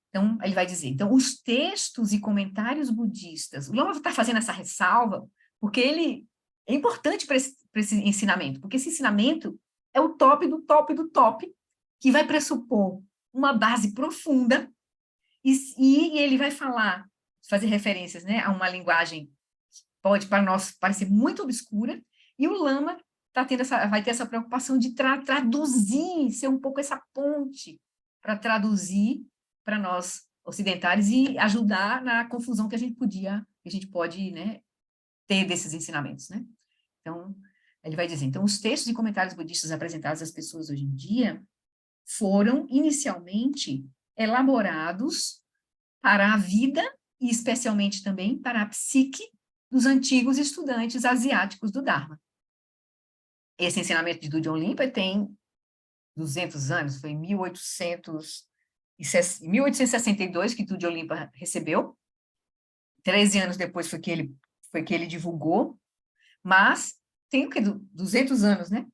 Então, ele vai dizer, então, os textos e comentários budistas, o Lama está fazendo essa ressalva, porque ele é importante para esse ensinamento, porque esse ensinamento é o top do top do top, que vai pressupor uma base profunda, e ele vai fazer referências, né, a uma linguagem que pode, para nós, parecer muito obscura, e o Lama vai ter essa preocupação de traduzir, ser um pouco essa ponte para traduzir para nós ocidentais e ajudar na confusão que a gente pode, né, ter desses ensinamentos, né? Então, ele vai dizer, então, os textos e comentários budistas apresentados às pessoas hoje em dia foram, inicialmente, elaborados para a vida e, especialmente, também para a psique dos antigos estudantes asiáticos do Dharma. Esse ensinamento de Dudjom Limpa tem 200 anos, foi em 1862 que Dudjom Limpa recebeu, 13 anos depois foi que ele divulgou, mas tem o que, 200 anos, né?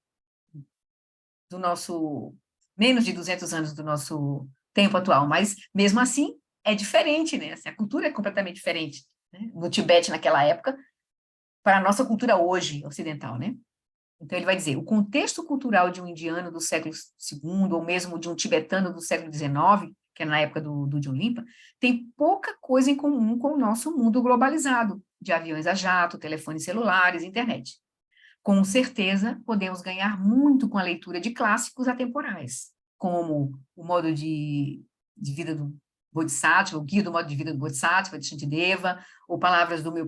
Menos de 200 anos do nosso tempo atual, mas mesmo assim é diferente, né? Assim, a cultura é completamente diferente, né? No Tibete naquela época, para a nossa cultura hoje ocidental, né? Então, ele vai dizer, o contexto cultural de um indiano do século II, ou mesmo de um tibetano do século XIX, que é na época do Dudjom Limpa, tem pouca coisa em comum com o nosso mundo globalizado, de aviões a jato, telefones celulares, internet. Com certeza, podemos ganhar muito com a leitura de clássicos atemporais, como o modo de vida do Bodhisattva, o Guia do Modo de Vida do Bodhisattva, de Shantideva, ou palavras do meu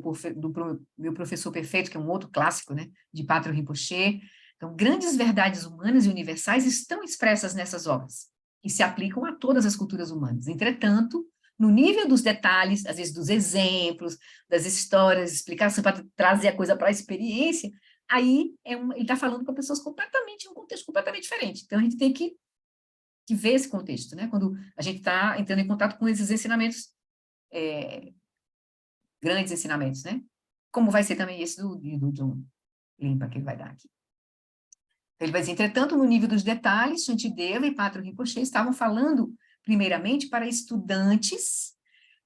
professor perfeito, que é um outro clássico, né, de Patrul Rinpoche. Então, grandes verdades humanas e universais estão expressas nessas obras, e se aplicam a todas as culturas humanas. Entretanto, no nível dos detalhes, às vezes dos exemplos, das histórias, explicação para trazer a coisa para a experiência, aí ele está falando com pessoas completamente, em um contexto completamente diferente. Então, a gente tem que ver esse contexto, né? Quando a gente está entrando em contato com esses ensinamentos, grandes ensinamentos, né? Como vai ser também esse do Dudjom Limpa, que ele vai dar aqui. Ele vai dizer, entretanto, no nível dos detalhes, Shantideva e Patrul Rinpoche estavam falando, primeiramente, para estudantes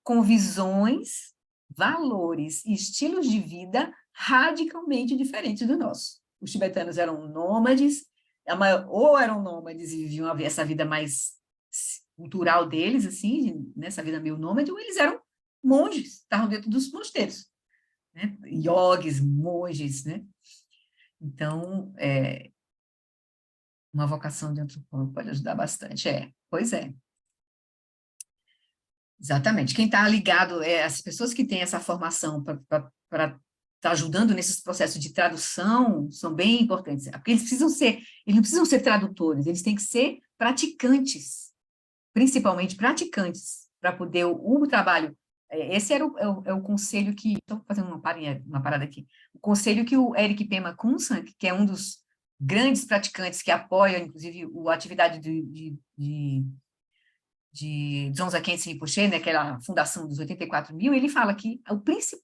com visões, valores e estilos de vida radicalmente diferentes do nosso. Os tibetanos eram nômades, ou eram nômades e viviam essa vida mais cultural deles, assim, nessa vida meio nômade, ou eles eram monges, estavam dentro dos mosteiros, né? Yogis, monges, né? Então, uma vocação de antropólogo pode ajudar bastante. Pois é. Exatamente. Quem está ligado, as pessoas que têm essa formação para estar ajudando nesses processos de tradução são bem importantes, porque eles não precisam ser tradutores, eles têm que ser praticantes, principalmente praticantes, para poder o trabalho. Esse era o conselho que, estou fazendo uma parada aqui, o conselho que o Eric Pema Khonsa, que é um dos grandes praticantes que apoia, inclusive, a atividade de Dzongsa Khyentse Rinpoche, né, aquela fundação dos 84 mil, ele fala que a principal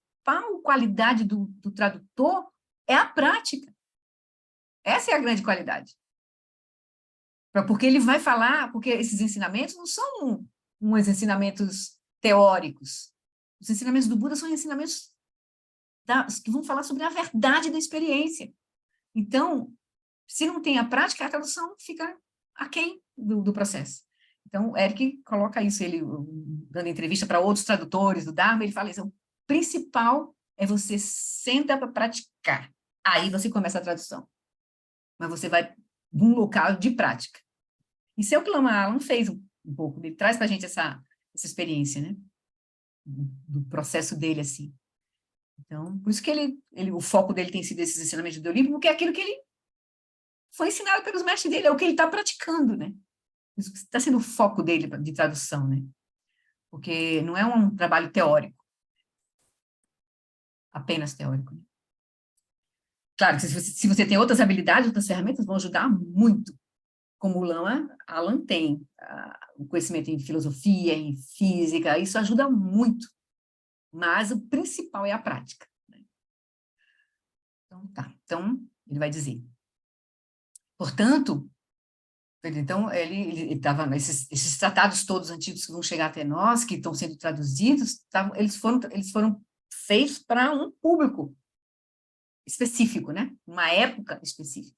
qualidade do tradutor é a prática. Essa é a grande qualidade. Porque ele vai falar, porque esses ensinamentos não são uns ensinamentos teóricos. Os ensinamentos do Buda são ensinamentos que vão falar sobre a verdade da experiência. Então, se não tem a prática, a tradução fica aquém do processo. Então, o Eric coloca isso, ele dando entrevista para outros tradutores do Dharma, ele fala isso, o principal é você senta para praticar, aí você começa a tradução, mas você vai num local de prática. Isso é o que o Lama Alam fez um pouco, ele traz para a gente essa experiência, né, do processo dele, assim. Então, por isso que o foco dele tem sido esses ensinamentos do livro, porque é aquilo que ele foi ensinado pelos mestres dele, é o que ele está praticando, né? Isso está sendo o foco dele de tradução, né? Porque não é um trabalho teórico, apenas teórico, né? Claro que se você tem outras habilidades, outras ferramentas, vão ajudar muito, como o Lama Alam tem, o conhecimento em filosofia, em física, isso ajuda muito, mas o principal é a prática, né? Então, tá. Então, ele vai dizer, portanto, então, ele estava, esses tratados todos antigos que vão chegar até nós, que estão sendo traduzidos, eles foram feitos para um público específico, né? Uma época específica.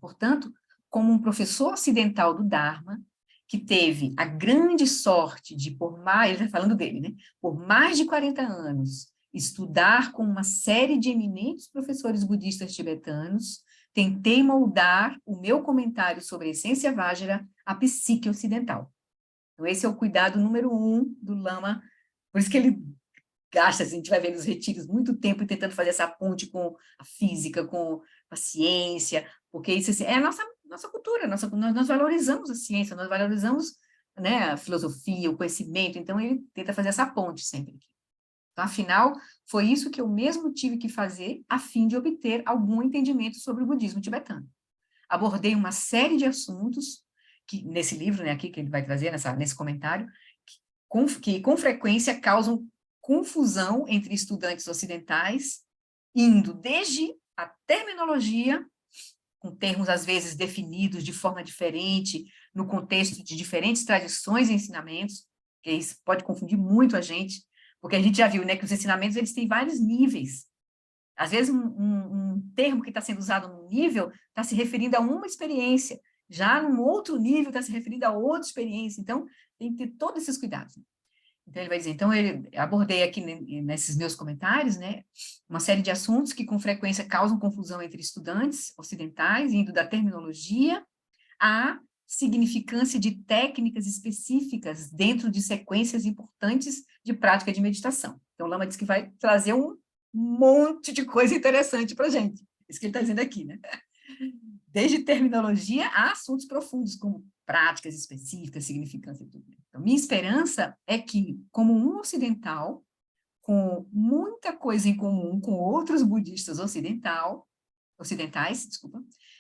Portanto, como um professor ocidental do Dharma, que teve a grande sorte de, ele está falando dele, né? Por mais de 40 anos, estudar com uma série de eminentes professores budistas tibetanos, tentei moldar o meu comentário sobre a essência Vajra à psique ocidental. Então, esse é o cuidado número 1 do Lama, por isso que ele gasta, assim, a gente vai ver nos retiros, muito tempo tentando fazer essa ponte com a física, com a ciência, porque isso assim, é a nossa cultura, nós valorizamos a ciência, nós valorizamos, né, a filosofia, o conhecimento, então ele tenta fazer essa ponte sempre. Então, afinal, foi isso que eu mesmo tive que fazer a fim de obter algum entendimento sobre o budismo tibetano. Abordei uma série de assuntos, que, nesse livro, né, aqui, que ele vai trazer, nesse comentário, que com frequência causam confusão entre estudantes ocidentais, indo desde a terminologia, com termos às vezes definidos de forma diferente, no contexto de diferentes tradições e ensinamentos, que isso pode confundir muito a gente, porque a gente já viu, né, que os ensinamentos eles têm vários níveis. Às vezes um termo que está sendo usado num nível está se referindo a uma experiência, já num outro nível está se referindo a outra experiência, então tem que ter todos esses cuidados. Então ele vai dizer, então eu abordei aqui nesses meus comentários, né, uma série de assuntos que com frequência causam confusão entre estudantes ocidentais, indo da terminologia à significância de técnicas específicas dentro de sequências importantes de prática de meditação. Então, o Lama diz que vai trazer um monte de coisa interessante para a gente. Isso que ele está dizendo aqui, né? Desde terminologia a assuntos profundos, como práticas específicas, significância e tudo. Então, minha esperança é que, como um ocidental, com muita coisa em comum com outros budistas ocidentais,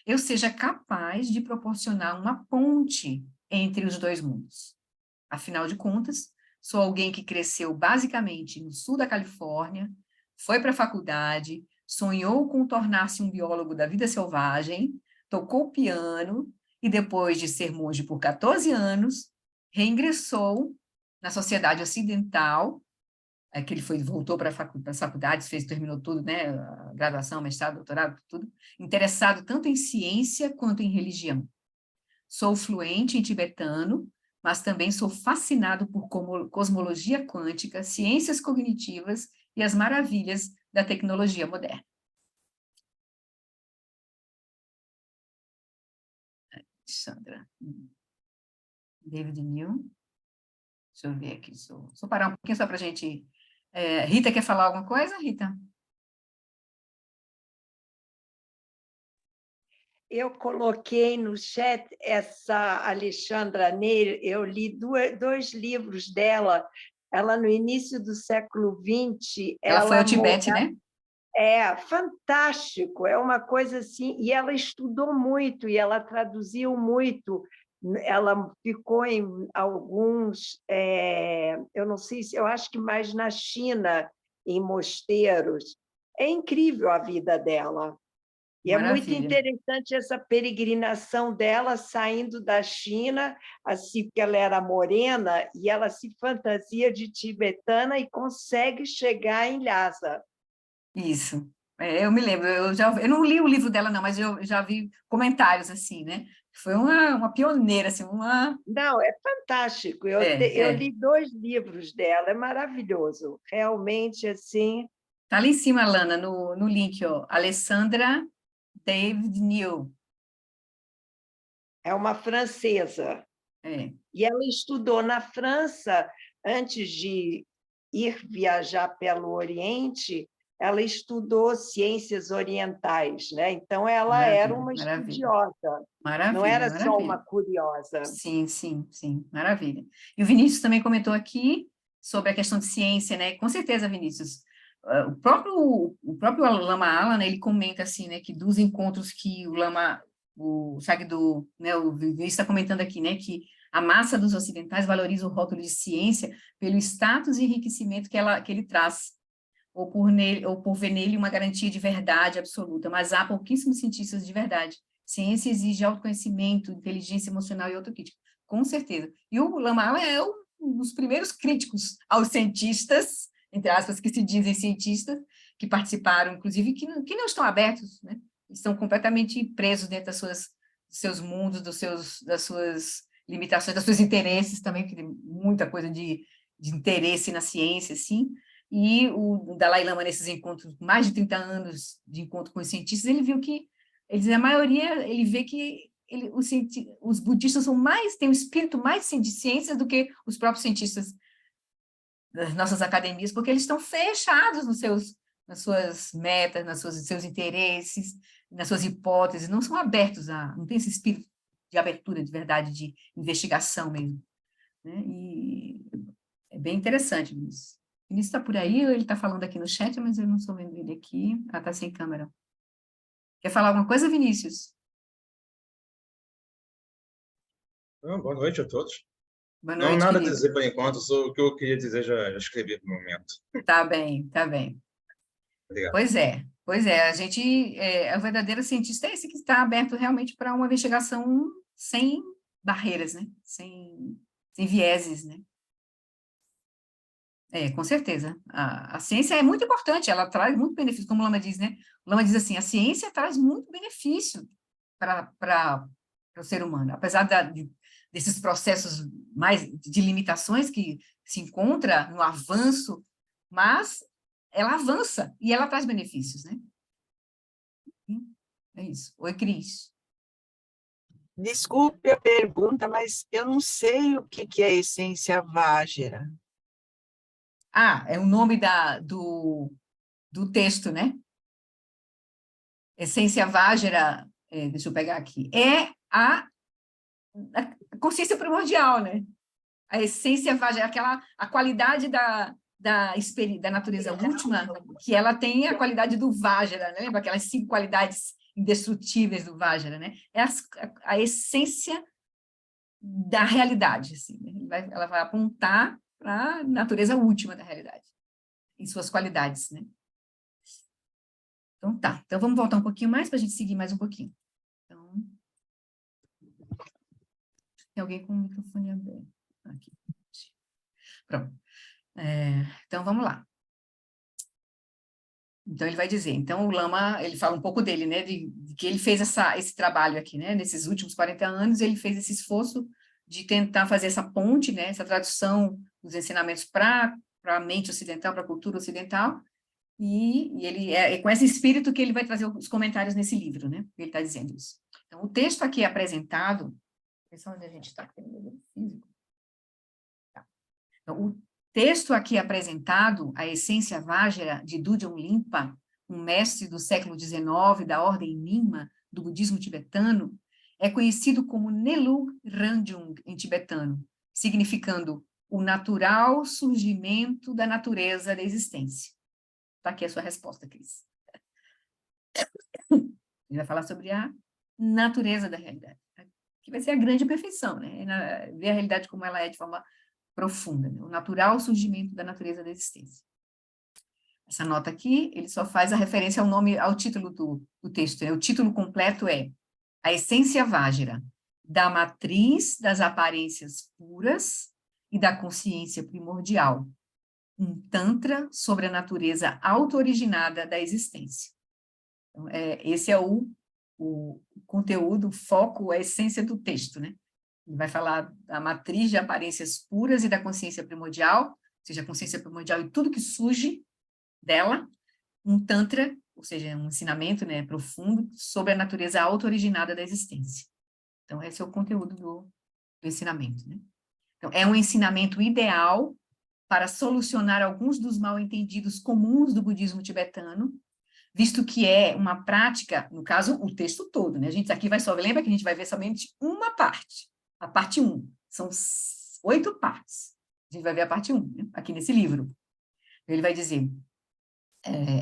eu seja capaz de proporcionar uma ponte entre os dois mundos. Afinal de contas, sou alguém que cresceu basicamente no sul da Califórnia, foi para a faculdade, sonhou com tornar-se um biólogo da vida selvagem, tocou piano e depois de ser monge por 14 anos, reingressou na sociedade ocidental, que ele voltou para as faculdades, terminou tudo, né, a graduação, mestrado, doutorado, tudo, interessado tanto em ciência quanto em religião. Sou fluente em tibetano, mas também sou fascinado por cosmologia quântica, ciências cognitivas e as maravilhas da tecnologia moderna. Sandra. David New. Deixa eu ver aqui, só parar um pouquinho só para a gente... Rita, quer falar alguma coisa, Rita? Eu coloquei no chat essa Alexandra Neir, eu li dois livros dela, ela no início do século XX... Ela foi ao Tibete, né? É fantástico, é uma coisa assim, e ela estudou muito, e ela traduziu muito, ela ficou em alguns, eu não sei se, eu acho que mais na China, em mosteiros. É incrível a vida dela. E Maravilha. É muito interessante essa peregrinação dela saindo da China, assim, porque ela era morena, e ela se fantasia de tibetana e consegue chegar em Lhasa. Isso. Eu me lembro, eu não li o livro dela, não, mas eu já vi comentários assim, né? Foi uma pioneira, assim, Não, é fantástico. Eu li 2 livros dela, é maravilhoso. Realmente, assim, Tá lá em cima, Lana, no link, ó. Alessandra David New. é uma francesa. É, E ela estudou na França, antes de ir viajar pelo Oriente, ela estudou ciências orientais, né? Então, ela era uma maravilha. estudiosa, não Maravilha, era só uma maravilha. curiosa. Sim, sim, sim, maravilha. E o Vinícius também comentou aqui sobre a questão de ciência, né? Com certeza, Vinícius. O próprio Lama Alam, né, ele comenta assim, né, que dos encontros que o Sagdu, né, o Vinícius está comentando aqui, né, que a massa dos ocidentais valoriza o rótulo de ciência pelo status e enriquecimento que ele traz, ou por ver nele uma garantia de verdade absoluta, mas há pouquíssimos cientistas de verdade. Ciência exige autoconhecimento, inteligência emocional e autocrítica, com certeza. E o Lama Alam é um dos primeiros críticos aos cientistas, entre aspas, que se dizem cientistas, que participaram, inclusive, que não estão abertos, né? Estão completamente presos dentro dos seus mundos, das suas limitações, dos seus interesses também, que tem muita coisa de interesse na ciência, assim. E o Dalai Lama, nesses encontros, mais de 30 anos de encontro com os cientistas, ele viu que, a maioria, ele vê que os budistas têm um espírito mais de ciência do que os próprios cientistas das nossas academias, porque eles estão fechados nas suas metas, seus interesses, nas suas hipóteses, não são abertos não tem esse espírito de abertura, de verdade, de investigação mesmo, né? E é bem interessante, Vinícius. Vinícius está por aí, ou ele está falando aqui no chat, mas eu não estou vendo ele aqui. Ah, está sem câmera. Quer falar alguma coisa, Vinícius? Boa noite a todos. Boa Não, noite, nada a querido. dizer por enquanto, só o que eu queria dizer já escrevi no momento. Tá bem, tá bem. Obrigado. Pois é, a gente, o verdadeiro cientista é esse que está aberto realmente para uma investigação sem barreiras, né? Sem vieses, né? Com certeza. A ciência é muito importante, ela traz muito benefício, como o Lama diz, né? O Lama diz assim, a ciência traz muito benefício para o ser humano, apesar desses processos mais de limitações que se encontra no avanço, mas ela avança e ela traz benefícios, né? É isso. Oi, Cris. Desculpe a pergunta, mas eu não sei o que é essência Vajra. É o nome do texto, né? Essência Vajra, deixa eu pegar aqui, é a consciência primordial, né? A essência Vajra, a qualidade da natureza última, que ela tem a qualidade do Vajra, né? Lembra aquelas 5 qualidades indestrutíveis do Vajra, né? É a essência da realidade, assim, né? Ela vai apontar para a natureza última da realidade, em suas qualidades, né? Então, tá. Então, vamos voltar um pouquinho mais para a gente seguir mais um pouquinho. Então, tem alguém com o microfone aberto. Aqui. Pronto. Então, vamos lá. Então, ele vai dizer, então, o Lama, ele fala um pouco dele, né, de que ele fez esse trabalho aqui, né, nesses últimos 40 anos, ele fez esse esforço de tentar fazer essa ponte, né, essa tradução dos ensinamentos para a mente ocidental, para a cultura ocidental, e ele é com esse espírito que ele vai trazer os comentários nesse livro, né, ele está dizendo isso. Então, o texto aqui apresentado, deixa onde a gente está, físico. Tá. Então, o texto aqui apresentado, A Essência Vajra, de Dudjom Limpa, um mestre do século XIX da ordem Nyingma, do budismo tibetano, é conhecido como Nelug Ranjung em tibetano, significando o natural surgimento da natureza da existência. Está aqui a sua resposta, Cris. Ele vai falar sobre a natureza da realidade, que vai ser a grande perfeição, né? Ver a realidade como ela é de forma profunda, né? O natural surgimento da natureza da existência. Essa nota aqui, ele só faz a referência ao título do texto, né? O título completo é A Essência Vajra, da matriz das aparências puras e da consciência primordial, um tantra sobre a natureza auto-originada da existência. Então, esse é o o conteúdo, o foco, a essência do texto, né? Ele vai falar da matriz de aparências puras e da consciência primordial, ou seja, a consciência primordial e tudo que surge dela, um tantra, ou seja, um ensinamento, né, profundo sobre a natureza auto-originada da existência. Então, esse é o conteúdo do ensinamento, né? Então, é um ensinamento ideal para solucionar alguns dos mal-entendidos comuns do budismo tibetano, visto que é uma prática, no caso, o texto todo, né? A gente aqui vai só, lembra que a gente vai ver somente uma parte, a parte 1. São 8 partes. A gente vai ver a parte 1, né? Aqui nesse livro. Ele vai dizer,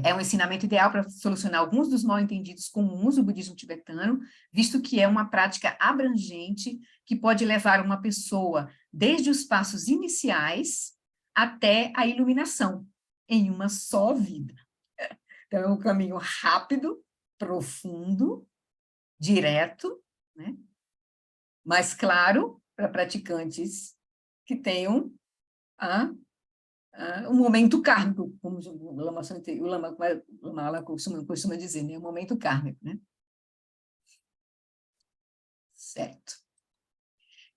é um ensinamento ideal para solucionar alguns dos mal-entendidos comuns do budismo tibetano, visto que é uma prática abrangente que pode levar uma pessoa desde os passos iniciais até a iluminação, em uma só vida. Então, é um caminho rápido, profundo, direto, né? Mas claro, para praticantes que tenham um momento kármico, como o Lama costuma dizer, né? Um momento kármico, né? Certo.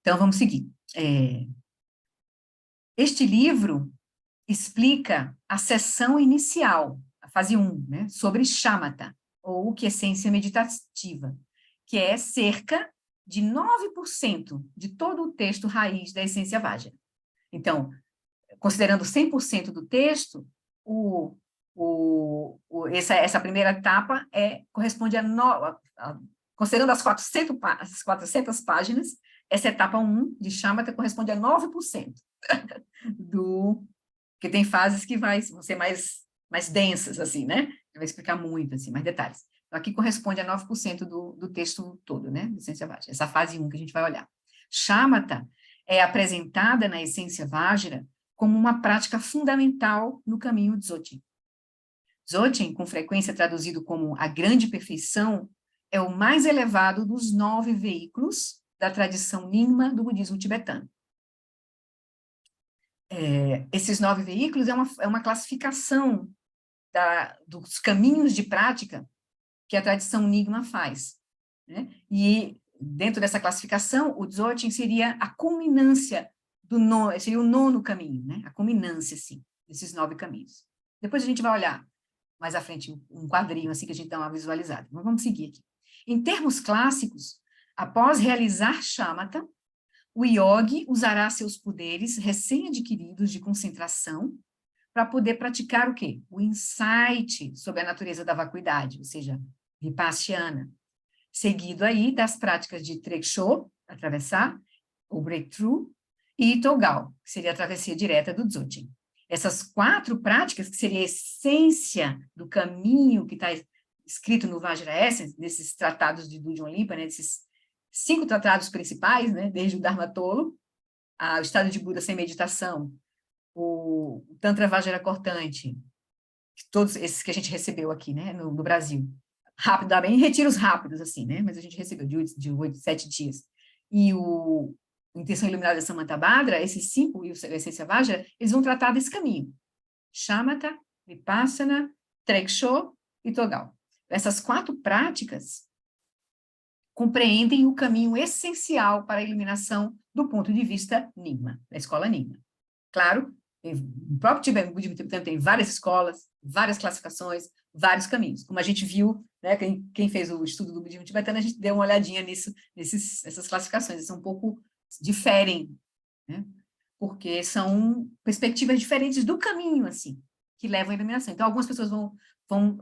Então, vamos seguir. Este livro explica a seção inicial, a fase 1, né? Sobre shamatha, ou quiescência meditativa, que é cerca de 9% de todo o texto raiz da essência Vajra. Então, considerando 100% do texto, essa primeira etapa corresponde considerando as 400 páginas, essa etapa 1 de Shamatha corresponde a 9% porque tem fases que vão ser mais densas, assim, né? Vai explicar muito, assim, mais detalhes. Então, aqui corresponde a 9% do texto todo, né? Essência Vajra, essa fase 1 que a gente vai olhar. Shamatha é apresentada na essência Vajra como uma prática fundamental no caminho Dzogchen. Dzogchen, com frequência traduzido como a grande perfeição, é o mais elevado dos 9 veículos da tradição Nyingma do budismo tibetano. Esses 9 veículos é uma classificação dos caminhos de prática que a tradição Nyingma faz, né? E dentro dessa classificação, o Dzogchen seria a culminância seria o 9º caminho, né? A culminância, assim, desses 9 caminhos. Depois a gente vai olhar mais à frente um quadrinho, assim, que a gente dá uma visualizada. Mas vamos seguir aqui. Em termos clássicos, após realizar Shamatha, o yogi usará seus poderes recém-adquiridos de concentração para poder praticar o quê? O insight sobre a natureza da vacuidade, ou seja, Vipassana, seguido aí das práticas de Treksho, atravessar, o breakthrough, e Togal, que seria a travessia direta do Dzogchen. Essas 4 práticas, que seria a essência do caminho que está escrito no Vajra Essence, nesses tratados de Dudjom Limpa, né, desses 5 tratados principais, né, desde o Dharma Tolo, o estado de Buda sem meditação, o Tantra Vajra cortante, todos esses que a gente recebeu aqui, né, no Brasil, rapidamente, retiros rápidos, assim, né, mas a gente recebeu de 8, 7 dias, e o Intenção Iluminada de Samantabhadra, esses 5 e a Essência Vajra, eles vão tratar desse caminho. Shamatha, Vipassana, Treksho e Togal. Essas 4 práticas compreendem o caminho essencial para a iluminação do ponto de vista Nyingma, da escola Nyingma. Claro, o próprio budismo tibetano tem várias escolas, várias classificações, vários caminhos. Como a gente viu, né, quem fez o estudo do budismo tibetano, a gente deu uma olhadinha nessas classificações, eles são um pouco diferem, né? Porque são perspectivas diferentes do caminho, assim, que levam à iluminação. Então, algumas pessoas vão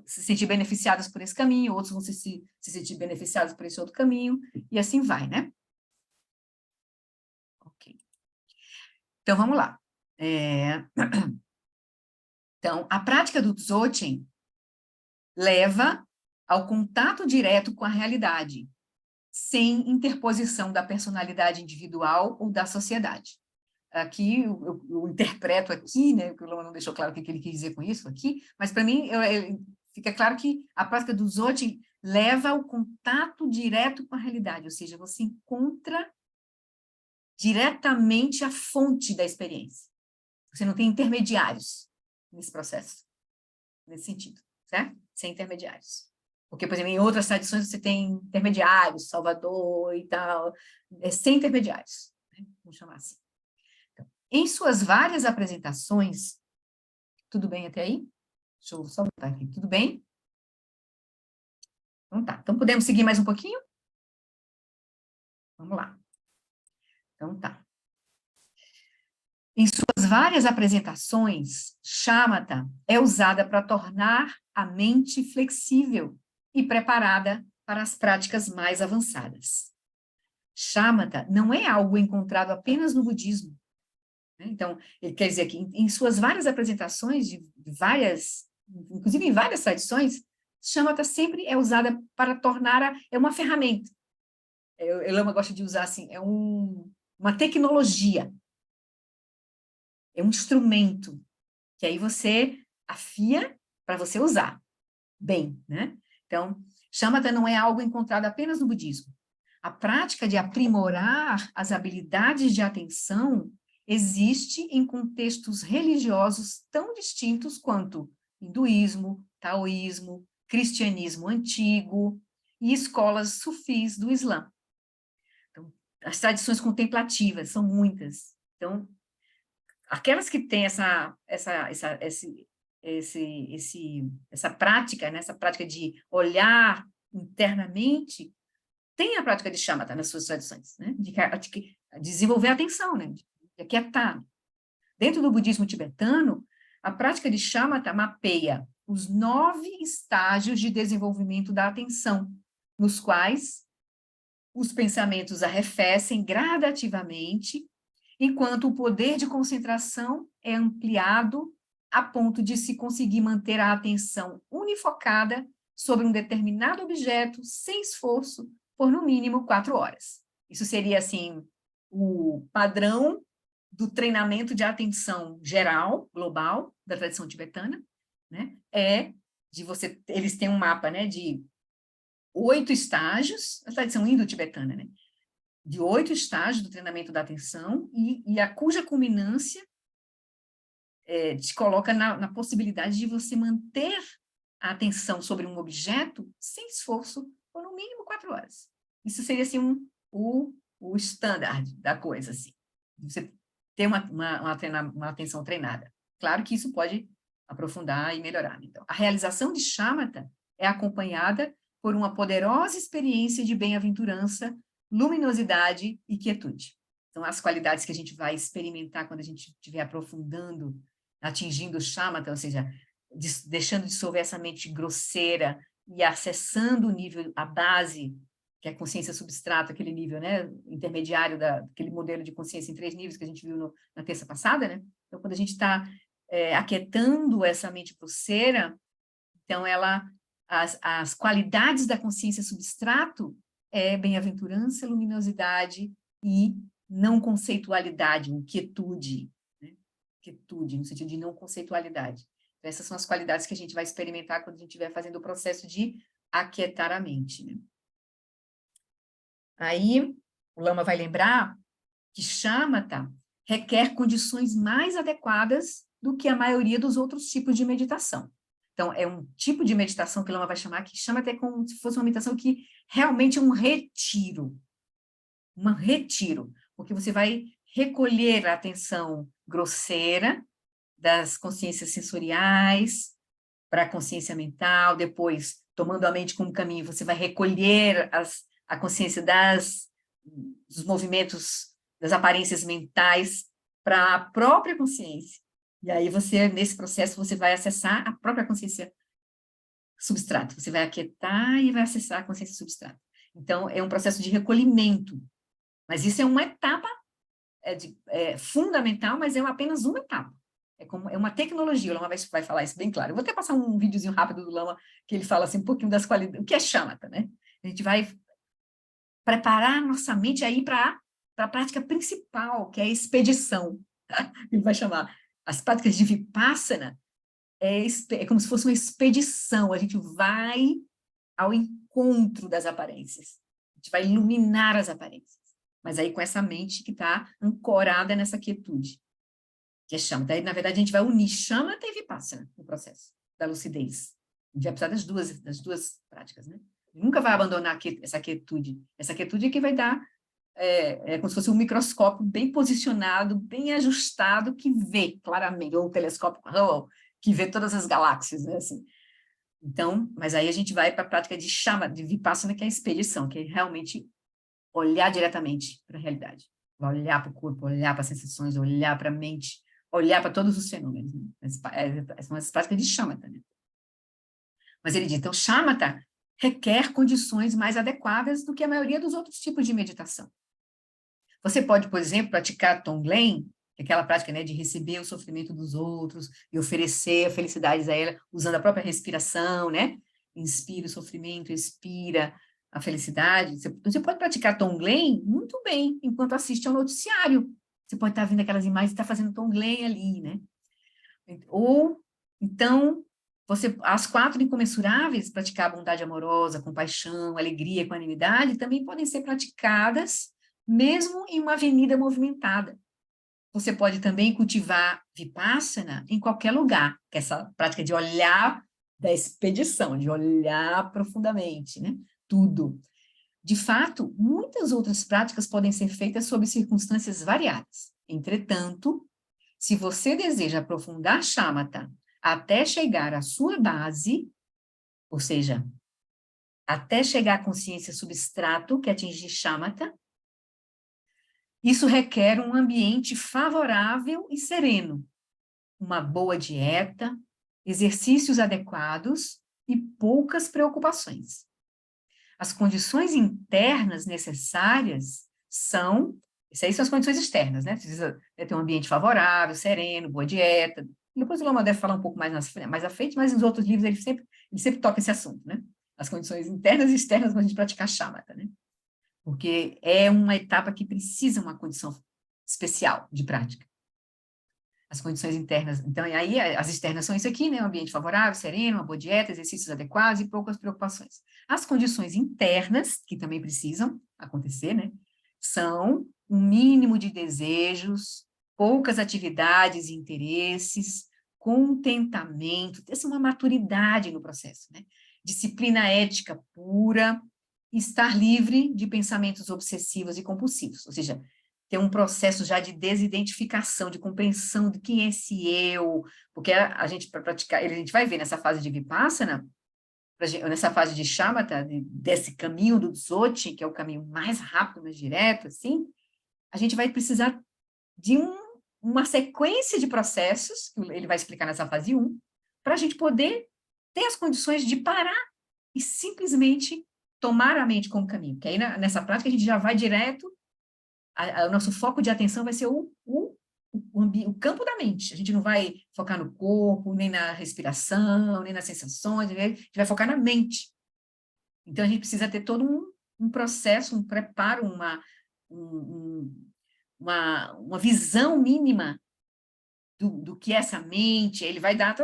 se sentir beneficiadas por esse caminho, outros vão se sentir beneficiados por esse outro caminho, e assim vai, né? Ok. Então, vamos lá. Então, a prática do Dzogchen leva ao contato direto com a realidade, sem interposição da personalidade individual ou da sociedade. Aqui, eu interpreto aqui, né, porque o Lama não deixou claro o que ele quis dizer com isso aqui, mas para mim fica claro que a prática do Dzogchen leva ao contato direto com a realidade, ou seja, você encontra diretamente a fonte da experiência. Você não tem intermediários nesse processo, nesse sentido, certo? Sem intermediários. Porque, por exemplo, em outras tradições você tem intermediários, Salvador e tal, sem intermediários, né? Vamos chamar assim. Então, em suas várias apresentações, tudo bem até aí? Deixa eu só botar aqui, tudo bem? Então tá, então podemos seguir mais um pouquinho? Vamos lá. Então tá. Em suas várias apresentações, shamatha é usada para tornar a mente flexível e preparada para as práticas mais avançadas. Shamatha não é algo encontrado apenas no budismo, né? Então, ele quer dizer que em suas várias apresentações, inclusive em várias tradições, shamatha sempre é usada para tornar, é uma ferramenta. O Lama gosta de usar assim, uma tecnologia, é um instrumento, que aí você afia para você usar bem, né? Então, shamatha não é algo encontrado apenas no budismo. A prática de aprimorar as habilidades de atenção existe em contextos religiosos tão distintos quanto hinduísmo, taoísmo, cristianismo antigo e escolas sufis do Islã. Então, as tradições contemplativas são muitas. Então, aquelas que têm essa prática, né, essa prática de olhar internamente, tem a prática de shamatha nas suas tradições, né, de desenvolver a atenção, né, de aquietar. Dentro do budismo tibetano, a prática de shamatha mapeia os 9 estágios de desenvolvimento da atenção, nos quais os pensamentos arrefecem gradativamente, enquanto o poder de concentração é ampliado a ponto de se conseguir manter a atenção unifocada sobre um determinado objeto sem esforço por no mínimo 4 horas. Isso seria, assim, o padrão do treinamento de atenção geral, global, da tradição tibetana, né? Eles têm um mapa, né, de 8 estágios, a tradição indo-tibetana, né? De 8 estágios do treinamento da atenção, e a cuja culminância te coloca na possibilidade de você manter a atenção sobre um objeto sem esforço por no mínimo 4 horas. Isso seria, assim, o standard da coisa, assim. Você ter uma atenção treinada. Claro que isso pode aprofundar e melhorar. Então, a realização de shamatha é acompanhada por uma poderosa experiência de bem-aventurança, luminosidade e quietude. Então, as qualidades que a gente vai experimentar quando a gente estiver aprofundando, atingindo o shamatha, ou seja, deixando de dissolver essa mente grosseira e acessando o nível, a base, que é a consciência substrata, aquele nível, né, intermediário daquele modelo de consciência em 3 níveis que a gente viu na terça passada, né? Então, quando a gente está aquietando essa mente grosseira, então as qualidades da consciência substrato é bem-aventurança, luminosidade e não conceitualidade, quietude, né? Quietude, no sentido de não conceitualidade. Então, essas são as qualidades que a gente vai experimentar quando a gente estiver fazendo o processo de aquietar a mente, né? Aí, o Lama vai lembrar que shamatha requer condições mais adequadas do que a maioria dos outros tipos de meditação. Então, é um tipo de meditação que o Lama vai chamar que shamatha é como se fosse uma meditação que realmente é um retiro, porque você vai recolher a atenção grosseira das consciências sensoriais para a consciência mental, depois, tomando a mente como caminho, você vai recolher a consciência dos movimentos, das aparências mentais para a própria consciência. E aí nesse processo, você vai acessar a própria consciência substrata. Você vai aquietar e vai acessar a consciência substrata. Então, é um processo de recolhimento. Mas isso é uma etapa fundamental, mas é apenas uma etapa. É uma tecnologia, o Lama vai falar isso bem claro. Eu vou até passar um videozinho rápido do Lama, que ele fala assim, um pouquinho das qualidades, o que é shamatha, né? A gente vai preparar nossa mente aí para a prática principal, que é a expedição. Ele vai chamar. As práticas de Vipassana é como se fosse uma expedição, a gente vai ao encontro das aparências, a gente vai iluminar as aparências, mas aí com essa mente que está ancorada nessa quietude, que é shamatha. Daí, na verdade, a gente vai unir shamatha e Vipassana no processo da lucidez. A gente vai precisar das duas práticas, né? Nunca vai abandonar essa quietude. Essa quietude é que vai dar, como se fosse um microscópio bem posicionado, bem ajustado, que vê claramente, ou um telescópio que vê todas as galáxias, né? Assim. Então, mas aí a gente vai para a prática de Vipassana, que é a expedição, que é realmente olhar diretamente para a realidade. Olhar para o corpo, olhar para as sensações, olhar para a mente, olhar para todos os fenômenos. Né? São as práticas de Shamatha, né? Mas ele diz, então, Shamatha requer condições mais adequadas do que a maioria dos outros tipos de meditação. Você pode, por exemplo, praticar Tonglen, que é aquela prática, né, de receber o sofrimento dos outros e oferecer felicidades a ela, usando a própria respiração, né? Inspira o sofrimento, expira a felicidade. Você pode praticar Tonglen muito bem, enquanto assiste ao noticiário. Você pode estar vendo aquelas imagens e estar fazendo Tonglen ali, né? Ou, então, as 4 incomensuráveis, praticar a bondade amorosa, compaixão, alegria, equanimidade, também podem ser praticadas mesmo em uma avenida movimentada. Você pode também cultivar Vipassana em qualquer lugar, que é essa prática de olhar da expedição, de olhar profundamente, né? Tudo. De fato, muitas outras práticas podem ser feitas sob circunstâncias variadas. Entretanto, se você deseja aprofundar Shamatha até chegar à sua base, ou seja, até chegar à consciência substrato que atingir Shamatha, isso requer um ambiente favorável e sereno, uma boa dieta, exercícios adequados e poucas preocupações. As condições internas necessárias essas aí são as condições externas, né? Precisa ter um ambiente favorável, sereno, boa dieta. Depois o Lama deve falar um pouco mais à frente, mas nos outros livros ele sempre toca esse assunto, né? As condições internas e externas para a gente praticar Shamatha, né? Porque é uma etapa que precisa uma condição especial de prática. As condições internas, então, e aí as externas são isso aqui, né? Um ambiente favorável, sereno, uma boa dieta, exercícios adequados e poucas preocupações. As condições internas, que também precisam acontecer, né? São um mínimo de desejos, poucas atividades e interesses, contentamento, ter uma maturidade no processo, né? Disciplina ética pura, estar livre de pensamentos obsessivos e compulsivos, ou seja, ter um processo já de desidentificação, de compreensão de quem é esse eu, porque a gente, para praticar, a gente vai ver nessa fase de Vipassana, nessa fase de Shamatha, desse caminho do Dzogchen, que é o caminho mais rápido, mais direto, assim, a gente vai precisar de uma sequência de processos, que ele vai explicar nessa fase 1, para a gente poder ter as condições de parar e simplesmente tomar a mente como caminho, porque aí nessa prática a gente já vai direto, o nosso foco de atenção vai ser o campo da mente, a gente não vai focar no corpo, nem na respiração, nem nas sensações, a gente vai focar na mente. Então a gente precisa ter todo um processo, um preparo, uma visão mínima do que é essa mente. Ele vai dar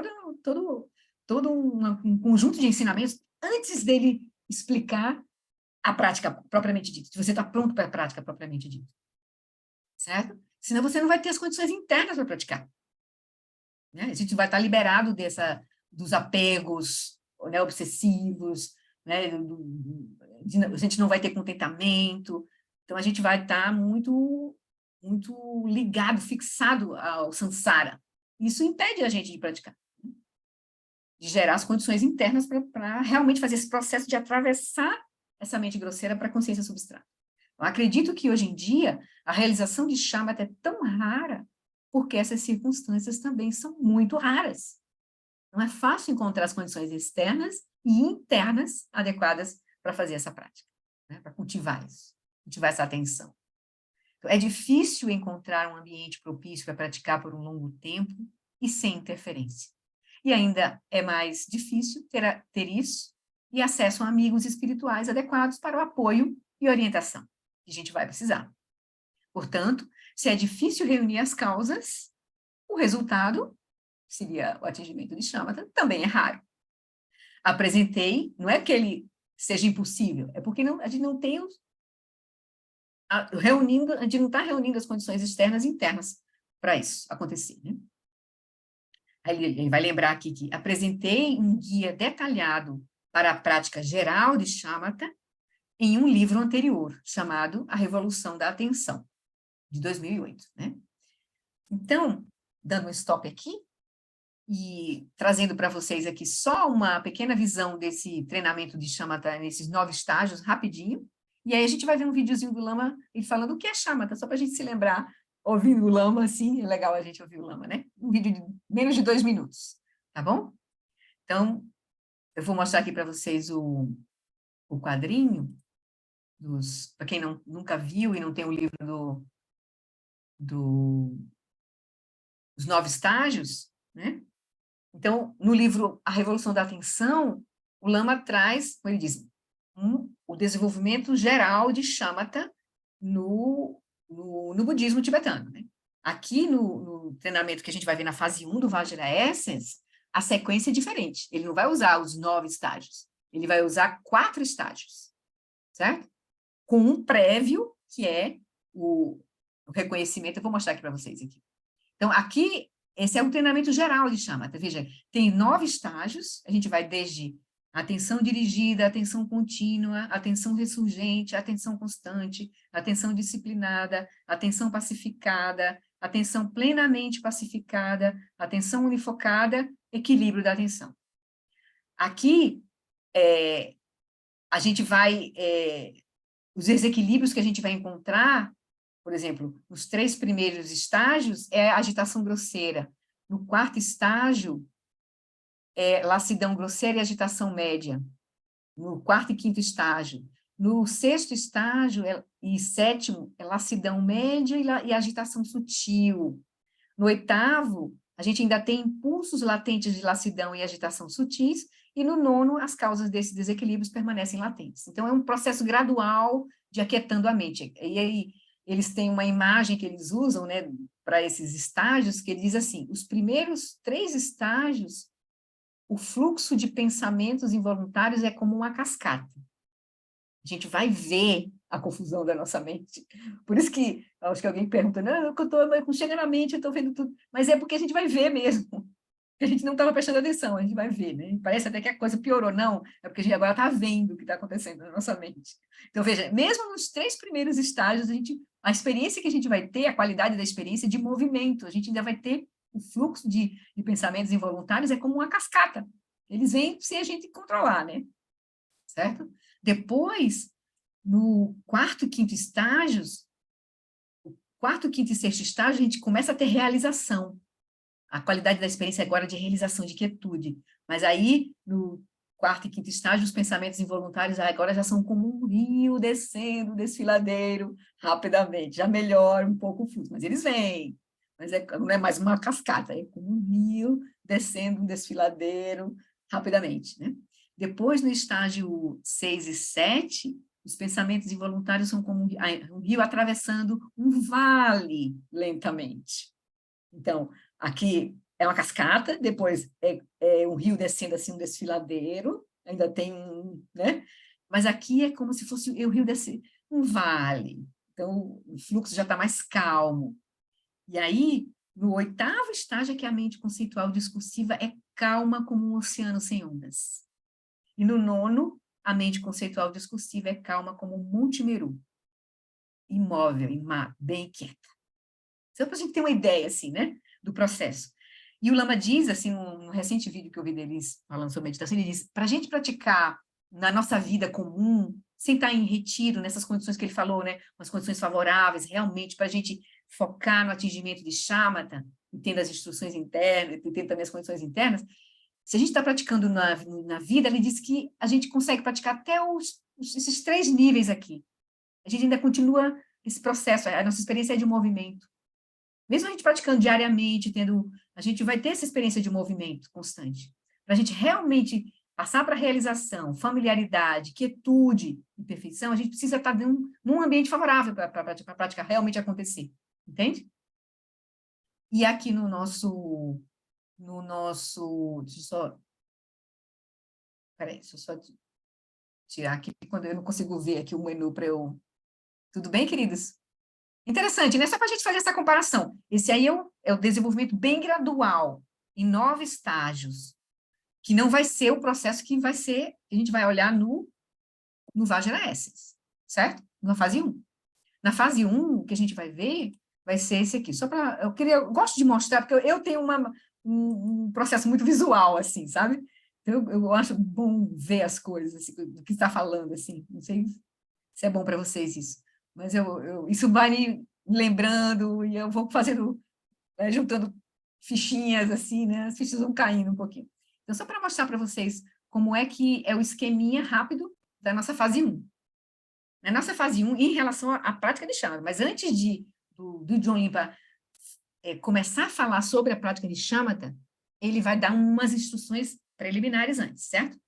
todo um conjunto de ensinamentos antes dele explicar a prática propriamente dita, se você está pronto para a prática propriamente dita, certo? Senão você não vai ter as condições internas para praticar, né? A gente vai estar liberado dos apegos, né, obsessivos, né? A gente não vai ter contentamento, então a gente vai estar muito ligado, fixado ao samsara. Isso impede a gente de praticar, né? De gerar as condições internas para realmente fazer esse processo de atravessar essa mente grosseira para a consciência substrata. Eu acredito que, hoje em dia, a realização de Shamatha é tão rara porque essas circunstâncias também são muito raras. Não é fácil encontrar as condições externas e internas adequadas para fazer essa prática, né? Para cultivar isso, cultivar essa atenção. Então, é difícil encontrar um ambiente propício para praticar por um longo tempo e sem interferência. E ainda é mais difícil ter isso e acesso a amigos espirituais adequados para o apoio e orientação que a gente vai precisar. Portanto, se é difícil reunir as causas, o resultado, seria o atingimento de Shamatha, também é raro. Apresentei, não é que ele seja impossível, é porque a gente não tem a gente não está reunindo as condições externas e internas para isso acontecer, né? Ele vai lembrar aqui que apresentei um guia detalhado para a prática geral de Shamatha em um livro anterior, chamado A Revolução da Atenção, de 2008, né? Então, dando um stop aqui, e trazendo para vocês aqui só uma pequena visão desse treinamento de Shamatha, nesses 9 estágios, rapidinho, e aí a gente vai ver um videozinho do Lama, ele falando o que é Shamatha, só para a gente se lembrar, ouvindo o Lama, assim, é legal a gente ouvir o Lama, né? Um vídeo de menos de 2 minutos, tá bom? Então, eu vou mostrar aqui para vocês o quadrinho, para quem nunca viu e não tem o livro dos 9 estágios, né? Então, no livro A Revolução da Atenção, o Lama traz, como ele diz, o desenvolvimento geral de Shamatha no budismo tibetano, né? Aqui no treinamento que a gente vai ver na fase 1 do Vajra Essence, a sequência é diferente. Ele não vai usar os 9 estágios, ele vai usar 4 estágios, certo? Com um prévio, que é o reconhecimento. Eu vou mostrar aqui para vocês aqui. Então, aqui, esse é o treinamento geral de Shamatha. Veja, tem 9 estágios, a gente vai desde atenção dirigida, atenção contínua, atenção ressurgente, atenção constante, atenção disciplinada, atenção pacificada, atenção plenamente pacificada, atenção unifocada, equilíbrio da atenção. Aqui, a gente vai... os desequilíbrios que a gente vai encontrar, por exemplo, nos 3 primeiros estágios, é a agitação grosseira. No 4º estágio, é lassidão grosseira e agitação média. No 4º e 5º estágio. No 6º estágio e 7º, é lassidão média e agitação sutil. No 8º, a gente ainda tem impulsos latentes de lassidão e agitação sutis, e no 9º, as causas desses desequilíbrios permanecem latentes. Então, é um processo gradual de aquietando a mente. E aí, eles têm uma imagem que eles usam, né, para esses estágios, que ele diz assim, os primeiros 3 estágios, o fluxo de pensamentos involuntários é como uma cascata. A gente vai ver a confusão da nossa mente. Por isso que, acho que alguém pergunta, não, chega na mente, eu estou vendo tudo. Mas é porque a gente vai ver mesmo. A gente não estava prestando atenção, a gente vai ver, né? Parece até que a coisa piorou, não, é porque a gente agora está vendo o que está acontecendo na nossa mente. Então, veja, mesmo nos 3 primeiros estágios, a experiência que a gente vai ter, a qualidade da experiência é de movimento, a gente ainda vai ter o fluxo de pensamentos involuntários, é como uma cascata. Eles vêm sem a gente controlar, né? Certo? Depois, no 4º e 5º estágios, o 4º, 5º e 6º estágio, a gente começa a ter realização. A qualidade da experiência agora é de realização, de quietude. Mas aí, no 4º e 5º estágio, os pensamentos involuntários agora já são como um rio descendo, desfiladeiro, rapidamente. Já melhora um pouco o fluxo, mas eles vêm. Mas não é mais uma cascata, é como um rio descendo, um desfiladeiro, rapidamente, né? Depois, no estágio 6 e 7, os pensamentos involuntários são como um rio atravessando um vale lentamente. Então, aqui é uma cascata, depois é um rio descendo assim, um desfiladeiro, ainda tem né? Mas aqui é como se fosse o rio descendo, um vale. Então, o fluxo já está mais calmo. E aí, no 8º estágio, é que a mente conceitual discursiva é calma como um oceano sem ondas. E no 9º, a mente conceitual discursiva é calma como um Monte Meru, imóvel, bem quieta. Só para a gente ter uma ideia, assim, né, do processo. E o Lama diz, assim, num recente vídeo que eu vi deles falando sobre meditação, ele diz, para a gente praticar na nossa vida comum, sem estar em retiro, nessas condições que ele falou, né, umas condições favoráveis, realmente, para a gente focar no atingimento de Shamatha, e tendo as instruções internas, e tendo também as condições internas, se a gente está praticando na vida, ele diz que a gente consegue praticar até esses 3 níveis aqui. A gente ainda continua esse processo, a nossa experiência é de movimento. Mesmo a gente praticando diariamente, a gente vai ter essa experiência de movimento constante. Para a gente realmente passar para a realização, familiaridade, quietude e perfeição, a gente precisa estar num ambiente favorável para a prática realmente acontecer. Entende? E aqui no nosso deixa eu só... Peraí, deixa eu só tirar aqui, quando eu não consigo ver aqui o menu para eu... Tudo bem, queridos? Interessante, né? Só para a gente fazer essa comparação. Esse aí é o desenvolvimento bem gradual. em 9 estágios, que não vai ser o processo que vai ser, a gente vai olhar no Vajra Essence, certo? Na fase 1. Na fase 1, o que a gente vai ver vai ser esse aqui. Só para, eu gosto de mostrar, porque eu tenho um processo muito visual, assim, sabe? Então, eu acho bom ver as coisas, assim, do que está falando, assim. Não sei se é bom para vocês isso, mas isso vai me lembrando e eu vou fazendo, juntando fichinhas, assim, né? As fichas vão caindo um pouquinho. Então, só para mostrar para vocês como é que é o esqueminha rápido da nossa fase 1. Na nossa fase 1, em relação à prática de Shamatha, mas antes do John Limpa começar a falar sobre a prática de Shamatha, ele vai dar umas instruções preliminares antes, certo?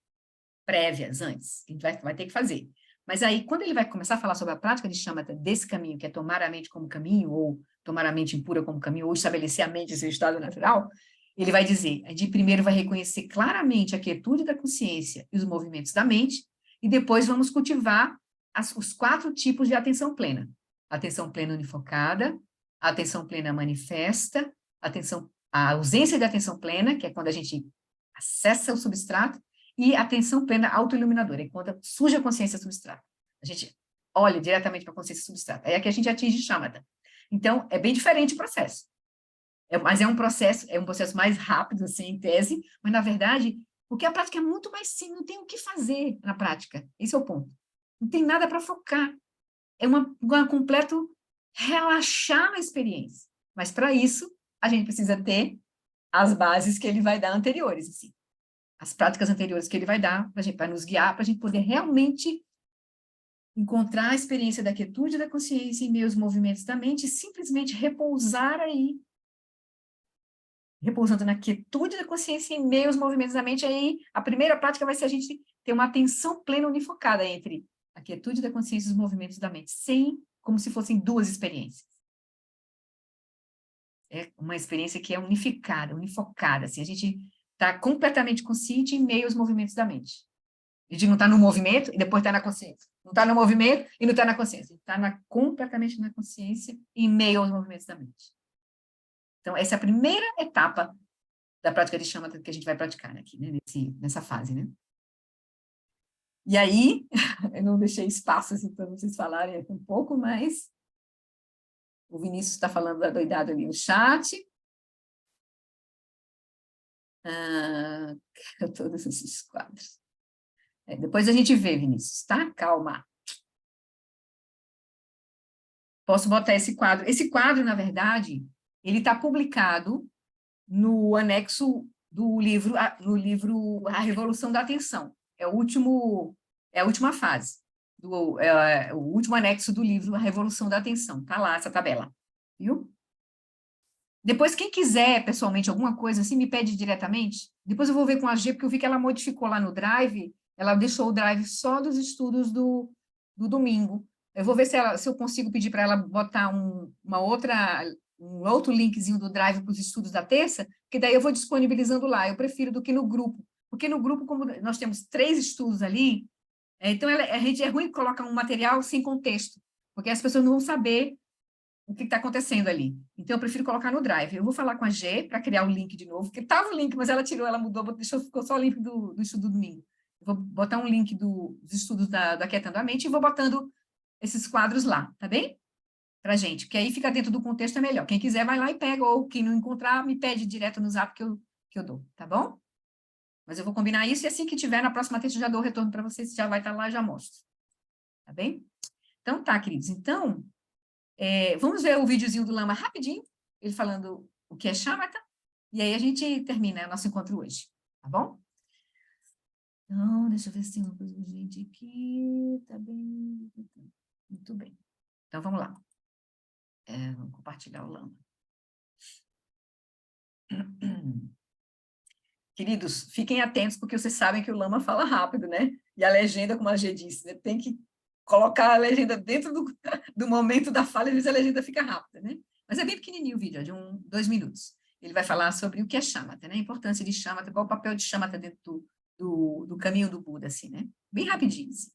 Prévias antes, que a gente vai ter que fazer. Mas aí, quando ele vai começar a falar sobre a prática de Shamatha desse caminho, que é tomar a mente como caminho, ou tomar a mente impura como caminho, ou estabelecer a mente em seu estado natural, ele vai dizer, de primeiro vai reconhecer claramente a quietude da consciência e os movimentos da mente, e depois vamos cultivar os 4 tipos de atenção plena. Atenção plena unifocada, atenção plena manifesta, a ausência de atenção plena, que é quando a gente acessa o substrato, e atenção plena autoiluminadora, é quando surge a consciência substrata. A gente olha diretamente para a consciência substrata. Aí é que a gente atinge Shamatha. Então, é bem diferente o processo. Mas é um processo mais rápido, assim, em tese, mas, na verdade, porque a prática é muito mais simples, não tem o que fazer na prática. Esse é o ponto. Não tem nada para focar. É um completo relaxar na experiência. Mas, para isso, a gente precisa ter as bases que ele vai dar anteriores, assim. As práticas anteriores que ele vai dar, para nos guiar, para a gente poder realmente encontrar a experiência da quietude da consciência em meio aos movimentos da mente e simplesmente repousar aí, repousando na quietude da consciência em meio aos movimentos da mente. Aí, a primeira prática vai ser a gente ter uma atenção plena unifocada entre a quietude da consciência e os movimentos da mente, como se fossem 2 experiências. É uma experiência que é unificada, unifocada, assim, a gente está completamente consciente em meio aos movimentos da mente. A gente não está no movimento e depois está na consciência. Não está no movimento e não está na consciência. Está completamente na consciência em meio aos movimentos da mente. Então, essa é a primeira etapa da prática de Shamatha que a gente vai praticar aqui, né, nessa fase, né? E aí, eu não deixei espaço assim, para vocês falarem aqui um pouco, mas o Vinícius está falando da doidada ali no chat. Todos esses quadros. Depois a gente vê, Vinícius, tá? Calma. Posso botar esse quadro. Esse quadro, na verdade, ele está publicado no anexo do livro, no livro A Revolução da Atenção. É a última fase, o último anexo do livro A Revolução da Atenção. Está lá essa tabela, viu? Depois, quem quiser, pessoalmente, alguma coisa assim, me pede diretamente. Depois eu vou ver com a G, porque eu vi que ela modificou lá no Drive, ela deixou o Drive só dos estudos do domingo. Eu vou ver se eu consigo pedir para ela botar um outro linkzinho do Drive para os estudos da terça, porque daí eu vou disponibilizando lá. Eu prefiro do que no grupo, porque no grupo, como nós temos 3 estudos ali, então a gente é ruim colocar um material sem contexto, porque as pessoas não vão saber o que está acontecendo ali. Então, eu prefiro colocar no Drive. Eu vou falar com a G para criar o link de novo, porque estava o link, mas ela tirou, ela mudou, ficou só o link do estudo do domingo. Eu vou botar um link dos estudos da Aquietando a Mente e vou botando esses quadros lá, tá bem? Para a gente, porque aí fica dentro do contexto, é melhor. Quem quiser vai lá e pega, ou quem não encontrar, me pede direto no Zap que eu dou, tá bom? Mas eu vou combinar isso e assim que tiver, na próxima terça eu já dou o retorno para vocês, já vai estar lá, já mostro. Tá bem? Então, tá, queridos. Então, vamos ver o videozinho do Lama rapidinho, ele falando o que é Shamatha, e aí a gente termina o nosso encontro hoje, tá bom? Então, deixa eu ver se tem uma coisa urgente aqui, tá bem, muito bem. Então, vamos lá. Vamos compartilhar o Lama. Queridos, fiquem atentos, porque vocês sabem que o Lama fala rápido, né? E a legenda, como a G disse, né? Tem que colocar a legenda dentro do momento da fala, às vezes a legenda fica rápida, né? Mas é bem pequenininho o vídeo, é de 2 minutos. Ele vai falar sobre o que é Shamatha, né? A importância de Shamatha, qual o papel de Shamatha dentro do caminho do Buda, assim, né? Bem rapidinho, assim.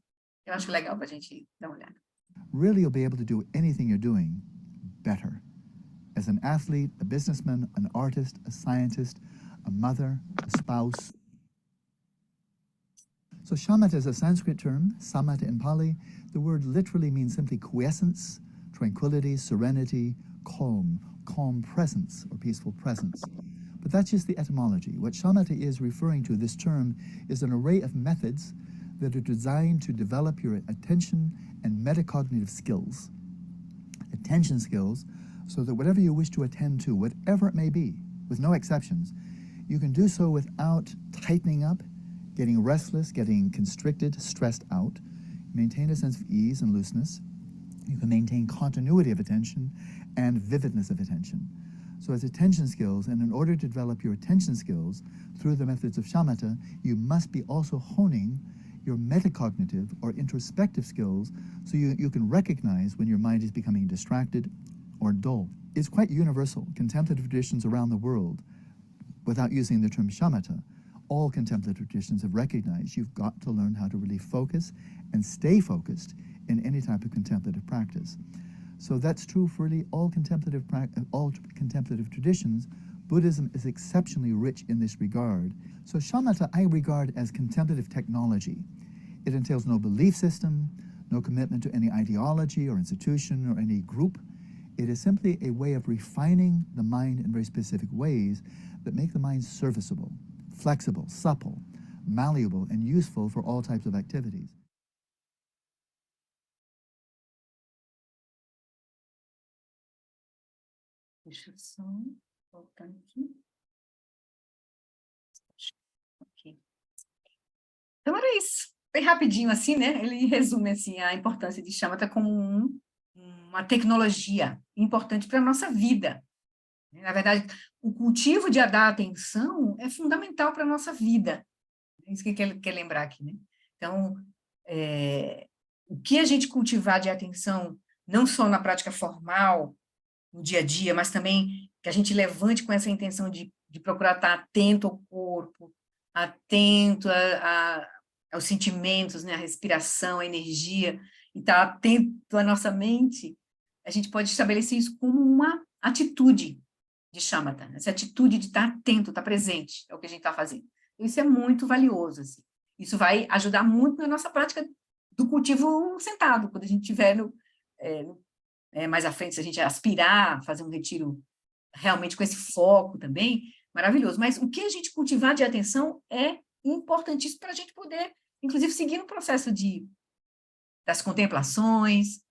Eu acho legal para a gente dar uma olhada. Really, you'll be able to do anything you're doing better. As an athlete, a businessman, an artist, a scientist, a mother, a spouse. So shamatha is a Sanskrit term, samatha in Pali. The word literally means simply quiescence, tranquility, serenity, calm presence or peaceful presence. But that's just the etymology. What shamatha is referring to, this term, is an array of methods that are designed to develop your attention and metacognitive skills. Attention skills, so that whatever you wish to attend to, whatever it may be, with no exceptions, you can do so without tightening up, getting restless, getting constricted, stressed out. Maintain a sense of ease and looseness. You can maintain continuity of attention and vividness of attention. So it's attention skills, and in order to develop your attention skills through the methods of shamatha, you must be also honing your metacognitive or introspective skills so you can recognize when your mind is becoming distracted or dull. It's quite universal. Contemplative traditions around the world, without using the term shamatha, all contemplative traditions have recognized you've got to learn how to really focus and stay focused in any type of contemplative practice. So that's true for really all contemplative traditions. Buddhism is exceptionally rich in this regard. So shamatha I regard as contemplative technology. It entails no belief system, no commitment to any ideology or institution or any group. It is simply a way of refining the mind in very specific ways that make the mind serviceable, flexible, supple, malleable, and useful for all types of activities. Deixa eu só voltar aqui. Ok. Então era isso. Bem rapidinho assim, né? Ele resume assim a importância de shamatha como uma tecnologia importante para a nossa vida. Na verdade, o cultivo de dar atenção é fundamental para a nossa vida. É isso que ele quer lembrar aqui, né? Então, o que a gente cultivar de atenção, não só na prática formal, no dia a dia, mas também que a gente levante com essa intenção de procurar estar atento ao corpo, atento aos sentimentos, né, à respiração, à energia, e estar atento à nossa mente, a gente pode estabelecer isso como uma atitude de shamatha, essa atitude de estar atento, estar presente, é o que a gente está fazendo. Isso é muito valioso, assim. Isso vai ajudar muito na nossa prática do cultivo sentado, quando a gente estiver mais à frente, se a gente aspirar a fazer um retiro realmente com esse foco também, maravilhoso. Mas o que a gente cultivar de atenção é importantíssimo para a gente poder, inclusive, seguir no processo das contemplações,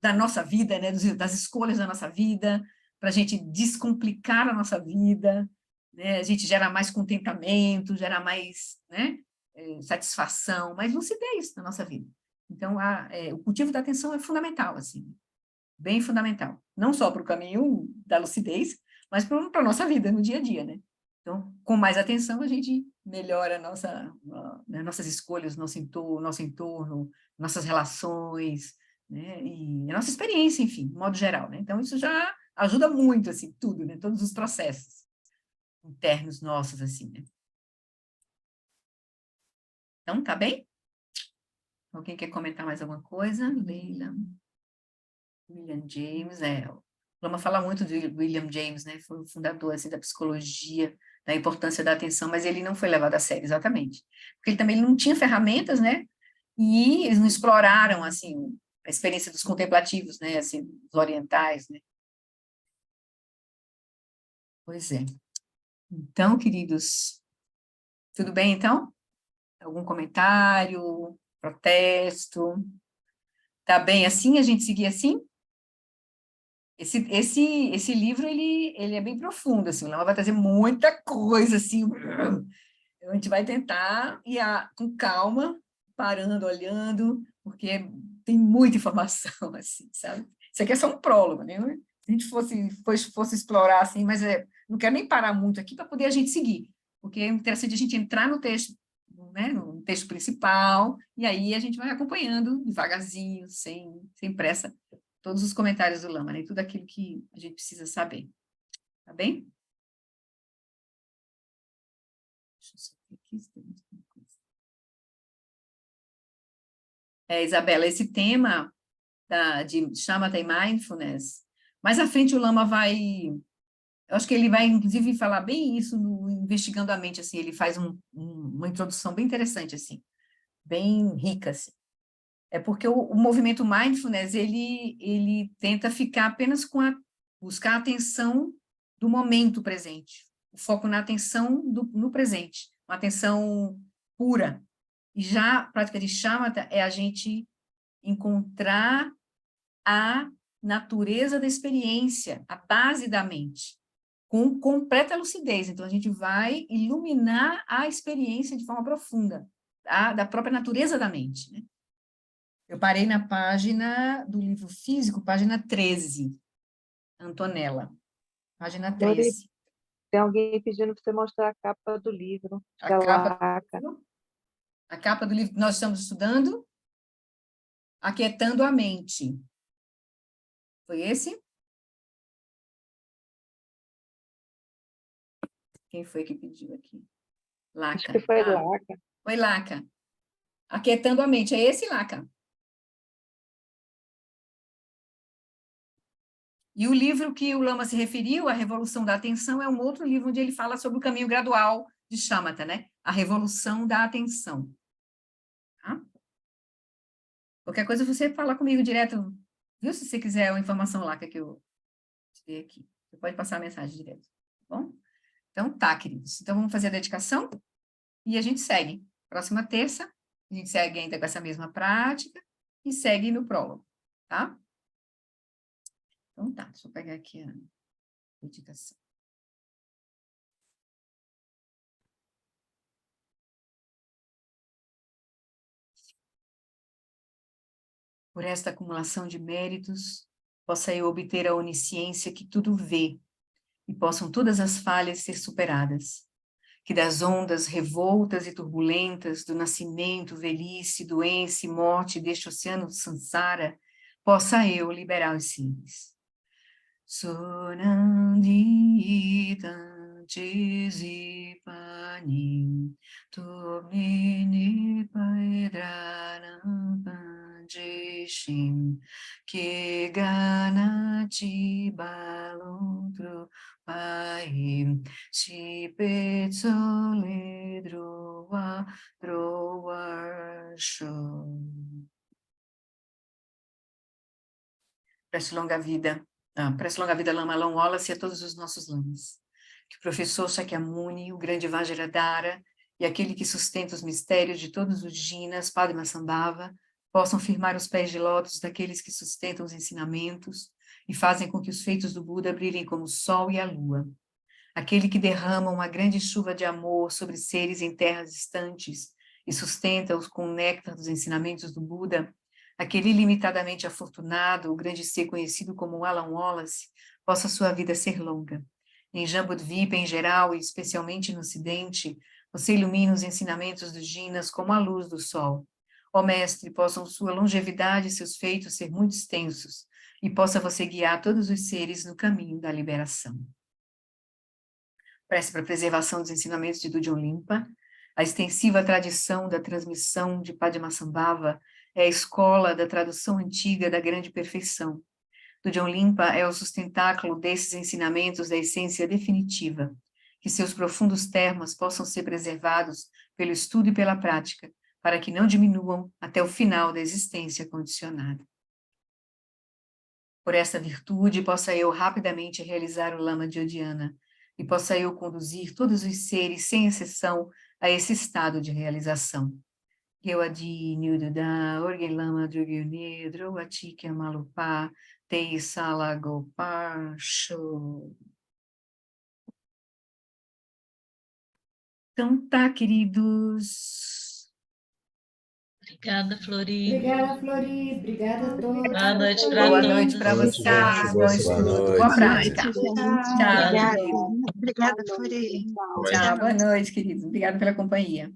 da nossa vida, né, das escolhas da nossa vida, para a gente descomplicar a nossa vida, né, a gente gera mais contentamento, gera mais, né, satisfação, mais lucidez na nossa vida. Então, o cultivo da atenção é fundamental, assim, bem fundamental, não só para o caminho da lucidez, mas para a nossa vida no dia a dia, né? Então, com mais atenção, a gente melhora nossas escolhas, nosso entorno, nossas relações, né? E a nossa experiência, enfim, de modo geral, né? Então, isso já ajuda muito, assim, tudo, né? Todos os processos internos nossos, assim, né? Então, tá bem? Alguém quer comentar mais alguma coisa? Leila? William James, o Lama fala muito de William James, né, foi o fundador, assim, da psicologia, da importância da atenção, mas ele não foi levado a sério, exatamente, porque ele também não tinha ferramentas, né, e eles não exploraram, assim, a experiência dos contemplativos, né, assim, dos orientais, né. Pois é. Então, queridos, tudo bem, então? Algum comentário, protesto? Tá bem assim, a gente seguir assim? Esse livro, ele é bem profundo, assim, o Lama vai trazer muita coisa, assim, a gente vai tentar ir com calma, parando, olhando, porque tem muita informação, assim, sabe? Isso aqui é só um prólogo, né? Se a gente fosse explorar, assim, mas não quero nem parar muito aqui para poder a gente seguir, porque é interessante a gente entrar no texto, né, no texto principal, e aí a gente vai acompanhando devagarzinho, sem pressa, todos os comentários do Lama, né? Tudo aquilo que a gente precisa saber. Tá bem? Deixa eu só ver aqui se tem alguma coisa. Isabela, esse tema de Shamatha e Mindfulness, mais à frente o Lama vai Eu acho que ele vai, inclusive, falar bem isso no Investigando a Mente, assim, ele faz uma introdução bem interessante, assim, bem rica, assim. É porque o movimento mindfulness, ele tenta ficar apenas buscar a atenção do momento presente, o foco na atenção no presente, uma atenção pura. E já a prática de shamatha é a gente encontrar a natureza da experiência, a base da mente, com completa lucidez. Então, a gente vai iluminar a experiência de forma profunda, da própria natureza da mente, né? Eu parei na página do livro físico, página 13, Antonella, página 13. Tem alguém pedindo para você mostrar a capa do livro. A capa do livro que nós estamos estudando, Aquietando a Mente. Foi esse? Quem foi que pediu aqui? Laca. Acho que foi Laca. Foi Laca. Aquietando a Mente. É esse, Laca? E o livro que o Lama se referiu, A Revolução da Atenção, é um outro livro onde ele fala sobre o caminho gradual de shamatha, né? A Revolução da Atenção. Tá? Qualquer coisa você fala comigo direto, viu? Se você quiser uma informação lá que eu te dei aqui. Você pode passar a mensagem direto, tá bom? Então, tá, queridos. Então, vamos fazer a dedicação e a gente segue. Próxima terça, a gente segue ainda com essa mesma prática e segue no prólogo, tá? Então, tá. Deixa eu pegar aqui a dedicação. Por esta acumulação de méritos, possa eu obter a onisciência que tudo vê, e possam todas as falhas ser superadas. Que das ondas revoltas e turbulentas do nascimento, velhice, doença e morte deste oceano samsara, possa eu liberar os seres. Sonandita Chizipani Tumini Paedranam Panjishim Kegana Chibalundru Pai Chipetsole Droarsho. Preste longa vida. Preste longa vida, Lama Long Wallace, e a todos os nossos lamas. Que o professor Shakyamuni, o grande Vajradhara, e aquele que sustenta os mistérios de todos os jinas, Padmasambhava, possam firmar os pés de lótus daqueles que sustentam os ensinamentos e fazem com que os feitos do Buda brilhem como o sol e a lua. Aquele que derrama uma grande chuva de amor sobre seres em terras distantes e sustenta-os com o néctar dos ensinamentos do Buda, aquele ilimitadamente afortunado, o grande ser conhecido como Alan Wallace, possa sua vida ser longa. Em Jambudvipa, em geral, e especialmente no Ocidente, você ilumina os ensinamentos dos jinas como a luz do sol. Ó Mestre, possam sua longevidade e seus feitos ser muito extensos, e possa você guiar todos os seres no caminho da liberação. Prece para a preservação dos ensinamentos de Dudjom Limpa, a extensiva tradição da transmissão de Padmasambhava é a escola da tradução antiga da grande perfeição. Dudjom Limpa é o sustentáculo desses ensinamentos da essência definitiva, que seus profundos termos possam ser preservados pelo estudo e pela prática, para que não diminuam até o final da existência condicionada. Por esta virtude, possa eu rapidamente realizar o Lama Jyotdhyana, e possa eu conduzir todos os seres, sem exceção, a esse estado de realização. Gewadi Nyududa, Orgen Lama Drugyuni, Drowatikya Malupá, Tei Sala Gopar Show. Então tá, queridos. Obrigada, Flori. Obrigada, Flori. Obrigada a todos. Boa noite para Boa todos. noite para vocês. Bom estudo. Boa prática. Tchau. Obrigada, Flori. Tchau, boa noite, queridos. Obrigada pela companhia.